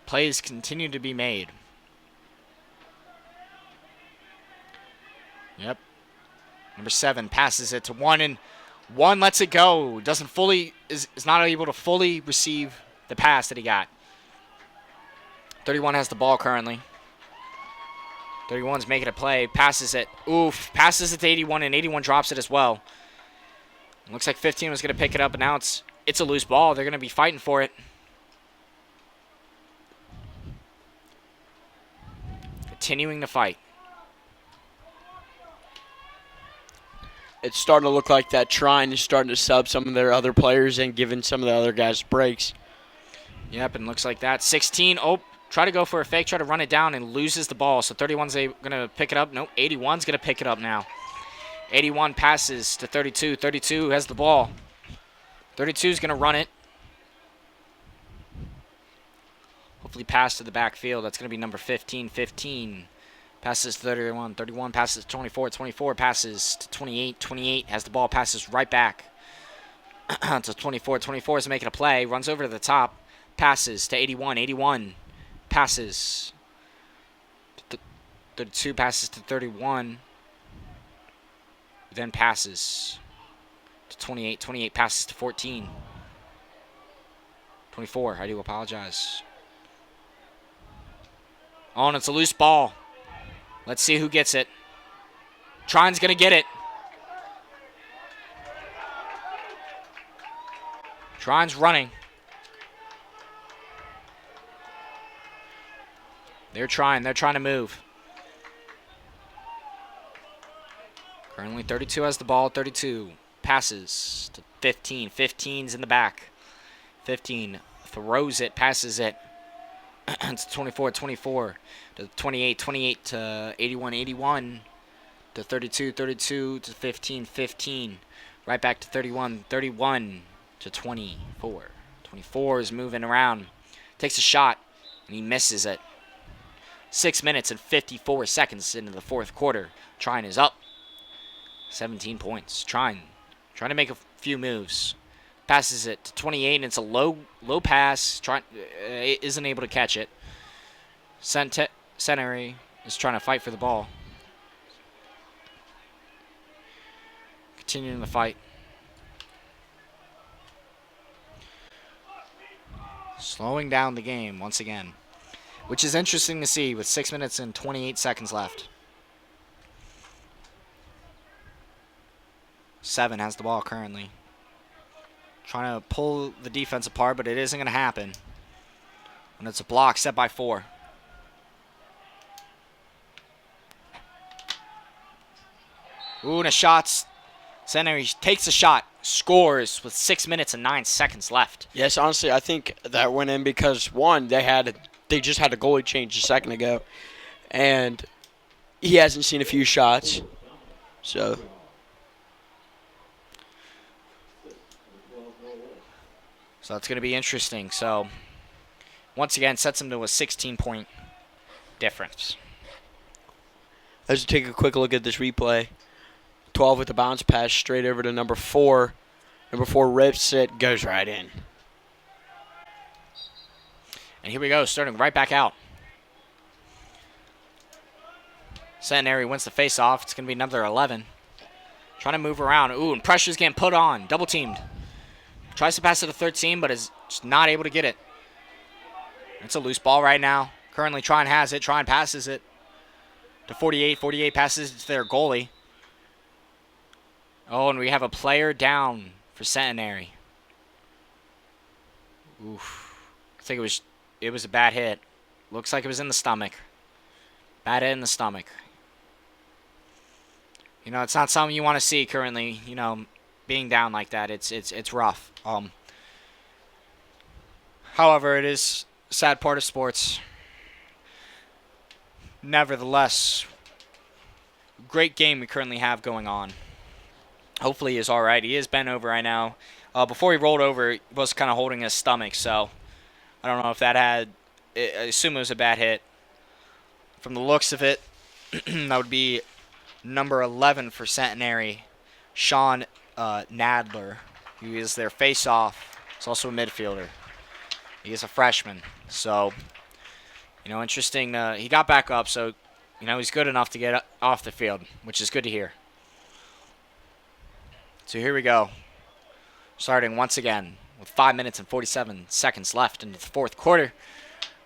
Plays continue to be made. Yep. Number 7 passes it to 1, and 1 lets it go. Doesn't fully is not able to fully receive the pass that he got. 31 has the ball currently. 31's making a play. Passes it. Oof. Passes it to 81, and 81 drops it as well. Looks like 15 was going to pick it up, and now it's a loose ball. They're going to be fighting for it. Continuing to fight. It's starting to look like that Trine is starting to sub some of their other players and giving some of the other guys breaks. Yep, and looks like that. 16. Oh, try to go for a fake, try to run it down, and loses the ball. So 31's going to pick it up. Nope, 81's going to pick it up now. 81 passes to 32. 32 has the ball. 32's going to run it. Hopefully pass to the backfield. That's going to be number 15. 15 passes to 31. 31 passes to 24. 24 passes to 28. 28 has the ball, passes right back to 24. 24 is making a play. Runs over to the top. Passes to 81. 81 passes to 32. Passes to 31. Then passes to 28. 28 passes to 14. 24. I do apologize. Oh, and it's a loose ball. Let's see who gets it. Trine's going to get it. Trine's running. They're trying to move. Currently 32 has the ball. 32 passes to 15. 15's in the back. 15 throws it, passes it. It's 24, 24 to 28, 28 to 81, 81 to 32, 32 to 15, 15. Right back to 31, 31 to 24. 24 is moving around. Takes a shot, and he misses it. 6 minutes and 54 seconds into the fourth quarter. Trine is up. 17 points. Trine trying to make a few moves. Passes it to 28, and it's a low pass. Isn't able to catch it. Centenary is trying to fight for the ball. Continuing the fight. Slowing down the game once again, which is interesting to see with 6 minutes and 28 seconds left. 7 has the ball currently. Trying to pull the defense apart, but it isn't going to happen. And it's a block set by 4. Ooh, and a shot. Centenary takes a shot, scores with 6 minutes and 9 seconds left. Yes, honestly, I think that went in because, one, they just had a goalie change a second ago, and he hasn't seen a few shots. So that's going to be interesting. So, once again, sets him to a 16-point difference. let's take a quick look at this replay. 12 with the bounce pass straight over to number 4. Number 4 rips it, goes right in. And here we go, starting right back out. Centenary wins the face-off. It's going to be number 11. Trying to move around. Ooh, and pressure's getting put on. Double-teamed. Tries to pass it to 13, but is just not able to get it. It's a loose ball right now. Currently, Trine has it. Trine passes it to 48. 48 passes it to their goalie. Oh, and we have a player down for Centenary. Oof. I think it was a bad hit. Looks like it was in the stomach. Bad hit in the stomach. You know, it's not something you want to see currently, you know, being down like that. It's rough. However, it is a sad part of sports. Nevertheless, great game we currently have going on. Hopefully he is all right. He is bent over right now. Before he rolled over, he was kind of holding his stomach, so I don't know if that had – I assume it was a bad hit. From the looks of it, That would be number 11 for Centenary, Sean Nadler, who is their face-off. He's also a midfielder. He is a freshman. So, interesting. He got back up, so, he's good enough to get off the field, which is good to hear. So here we go. Starting once again with 5 minutes and 47 seconds left into the fourth quarter.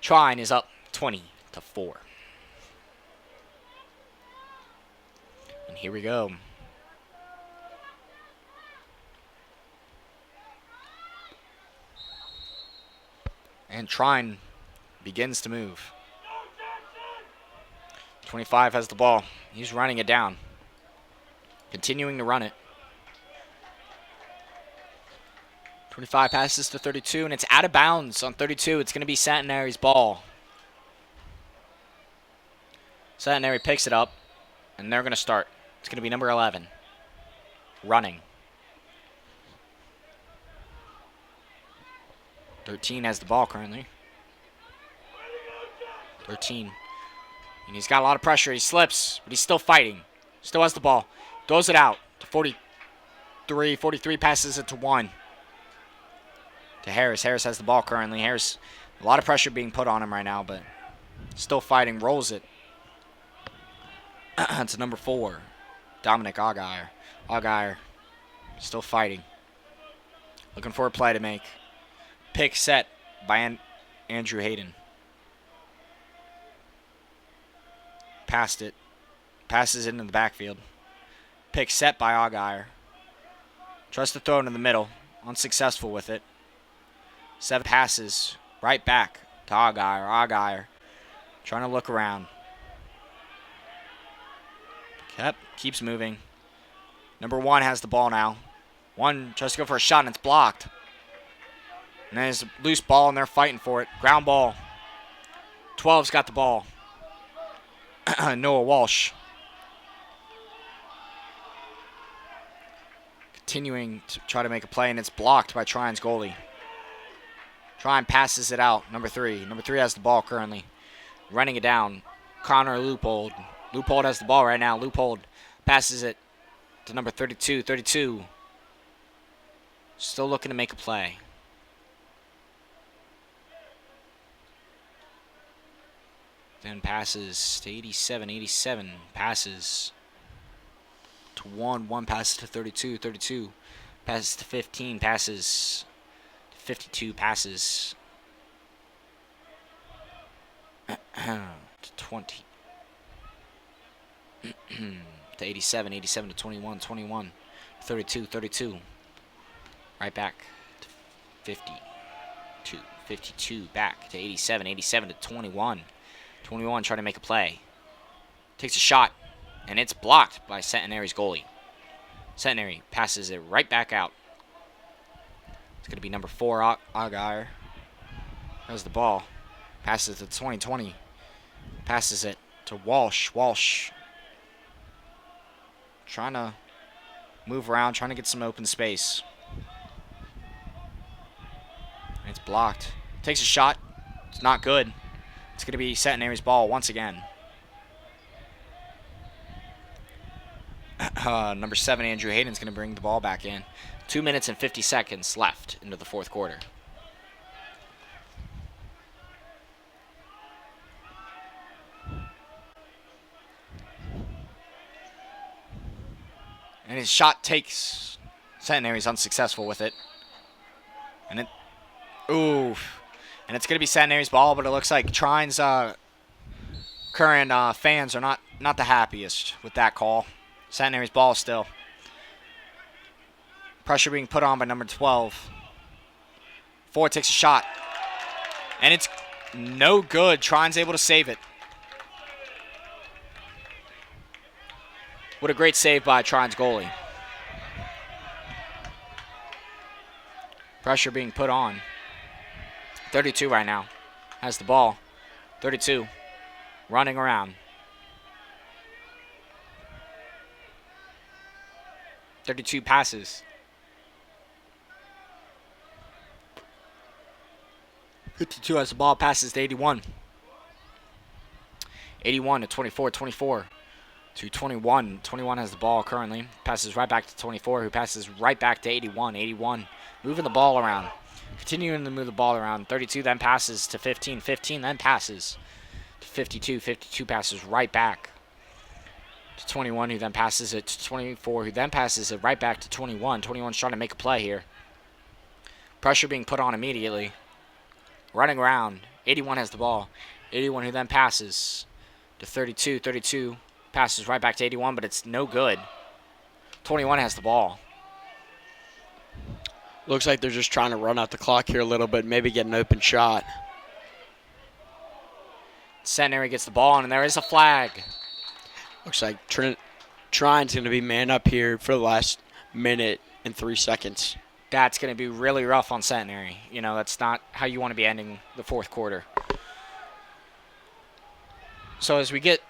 Trine is up 20-4. And here we go. And Trine begins to move. 25 has the ball. He's running it down. Continuing to run it. 25 passes to 32, and it's out of bounds on 32. It's going to be Centenary's ball. Centenary picks it up, and they're going to start. It's going to be number 11. Running. 13 has the ball currently. 13. And he's got a lot of pressure. He slips, but he's still fighting. Still has the ball. Throws it out to 43. 43 passes it to 1. To Harris. Harris has the ball currently. Harris, a lot of pressure being put on him right now, but still fighting. Rolls it. To number 4. Dominic Augire. Augire still fighting. Looking for a play to make. Pick set by Andrew Hayden. Passed it. Passes it into the backfield. Pick set by Augire. Tries to throw it in the middle. Unsuccessful with it. 7 passes. Right back to Augire. Augire trying to look around. Keeps moving. Number 1 has the ball now. 1 tries to go for a shot, and it's blocked. And there's a loose ball, and they're fighting for it. Ground ball. 12's got the ball. Noah Walsh. Continuing to try to make a play, and it's blocked by Trine's goalie. Trine passes it out. Number 3. Number 3 has the ball currently. Running it down. Connor Leupold. Leupold has the ball right now. Leupold passes it to number 32. 32. Still looking to make a play. Then passes to 87. 87 passes to 1. 1 passes to 32. 32 passes to 15. Passes to 52. Passes to 20. To 87. 87 to 21. 21. 32. 32. Right back to 52. 52 back to 87. 87 to 21. 21 trying to make a play. Takes a shot, and it's blocked by Centenary's goalie. Centenary passes it right back out. It's going to be number 4, Augire. Has the ball. Passes it to 20. Passes it to Walsh. Walsh trying to move around, trying to get some open space. And it's blocked. Takes a shot. It's not good. It's going to be Centenary's ball once again. Number 7, Andrew Hayden's going to bring the ball back in. 2 minutes and 50 seconds left into the fourth quarter. And his shot takes. Centenary's unsuccessful with it. And it... Oof. And it's going to be Centenary's ball, but it looks like Trine's current fans are not the happiest with that call. Centenary's ball still. Pressure being put on by number 12. 4 takes a shot. And it's no good. Trine's able to save it. What a great save by Trine's goalie. Pressure being put on. 32 right now. Has the ball. 32. Running around. 32 passes. 52 has the ball. Passes to 81. 81 to 24, 24 to 21. 21 has the ball currently. Passes right back to 24, who passes right back to 81. 81 moving the ball around. Continuing to move the ball around. 32 then passes to 15. 15 then passes to 52. 52 passes right back to 21, who then passes it to 24, who then passes it right back to 21. 21's trying to make a play here. Pressure being put on immediately. Running around. 81 has the ball. 81 who then passes to 32. 32 passes right back to 81, but it's no good. 21 has the ball. Looks like they're just trying to run out the clock here a little bit, maybe get an open shot. Centenary gets the ball, and there is a flag. Looks like Trine's going to be man up here for the last minute and 3 seconds. That's going to be really rough on Centenary. You know, that's not how you want to be ending the fourth quarter. So as we get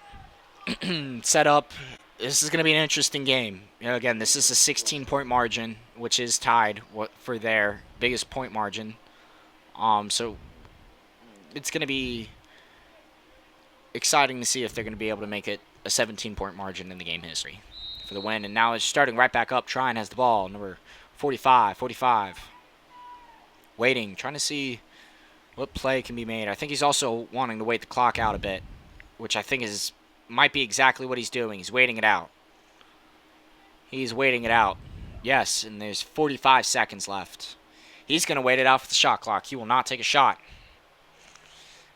set up, this is going to be an interesting game. You know, again, this is a 16-point margin, which is tied for their biggest point margin. So it's going to be exciting to see if they're going to be able to make it a 17-point margin in the game history for the win. And now it's starting right back up. Trine has the ball, number 45. Waiting, trying to see what play can be made. I think he's also wanting to wait the clock out a bit, which I think might be exactly what he's doing. He's waiting it out. He's waiting it out. Yes, and there's 45 seconds left. He's going to wait it out for the shot clock. He will not take a shot.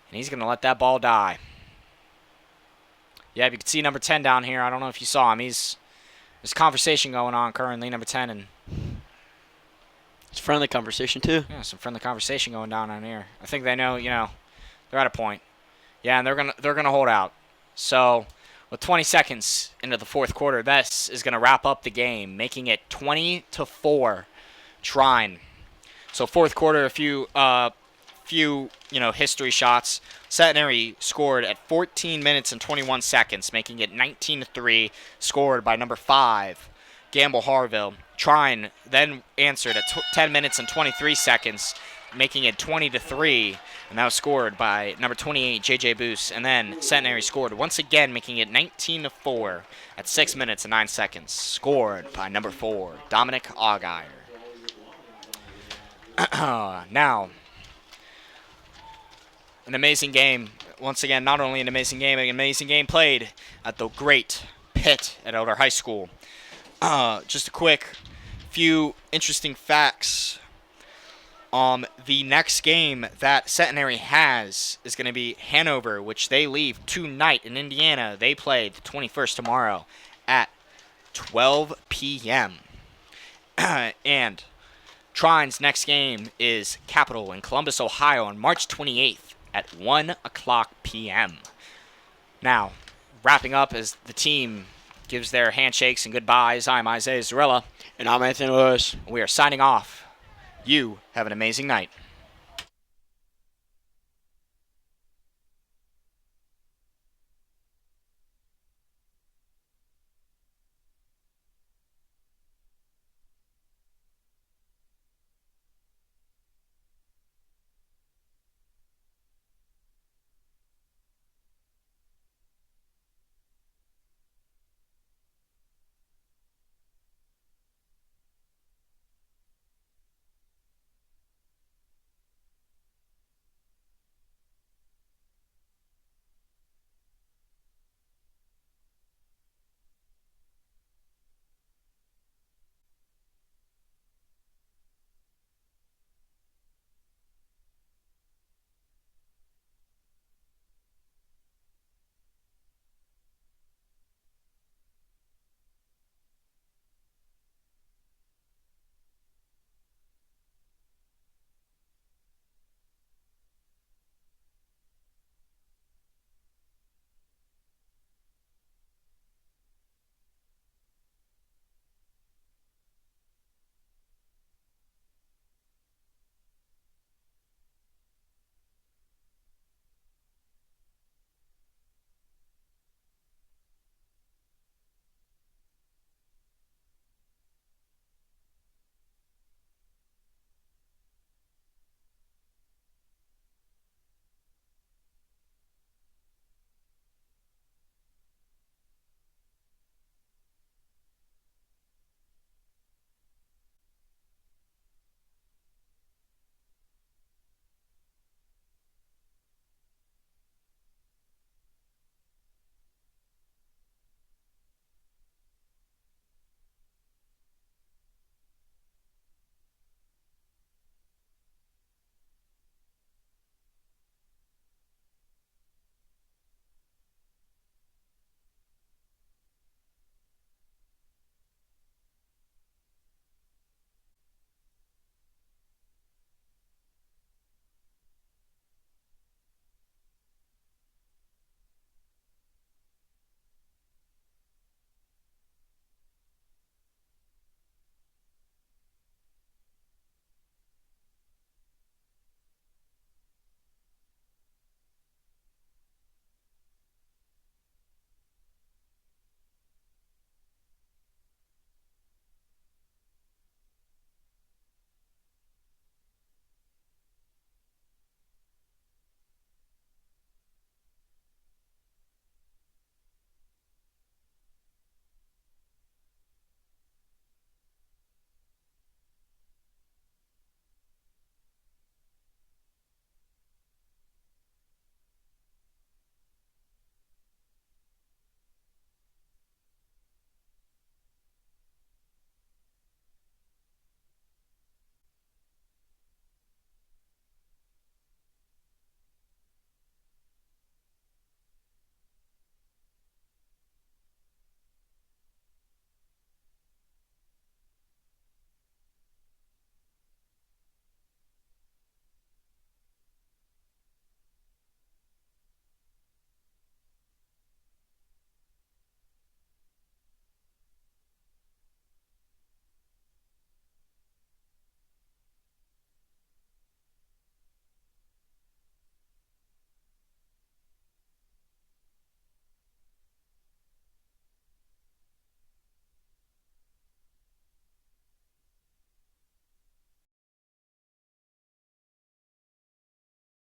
And he's going to let that ball die. Yeah, you can see number 10 down here. I don't know if you saw him. There's a conversation going on currently, number 10. And it's a friendly conversation, too. Yeah, some friendly conversation going down here. I think they know, they're at a point. Yeah, and they're gonna hold out. So with 20 seconds into the fourth quarter, this is gonna wrap up the game, making it 20-4 Trine. So fourth quarter, a few history shots. Centenary scored at 14 minutes and 21 seconds, making it 19-3, scored by number 5, Gamble Harville. Trine then answered at 10 minutes and 23 seconds, making it 20-3, and that was scored by number 28, J.J. Boos. And then Centenary scored once again, making it 19-4 at 6 minutes and 9 seconds, scored by number 4, Dominic Augire. Now, an amazing game. Once again, not only an amazing game played at the great pit at Elder High School. Just a quick few interesting facts. The next game that Centenary has is going to be Hanover, which they leave tonight in Indiana. They play the 21st tomorrow at 12 p.m. And Trine's next game is Capital in Columbus, Ohio on March 28th at 1 o'clock p.m. Now, wrapping up as the team gives their handshakes and goodbyes, I'm Isaiah Zarella. And I'm Anthony Lewis. We are signing off. You have an amazing night.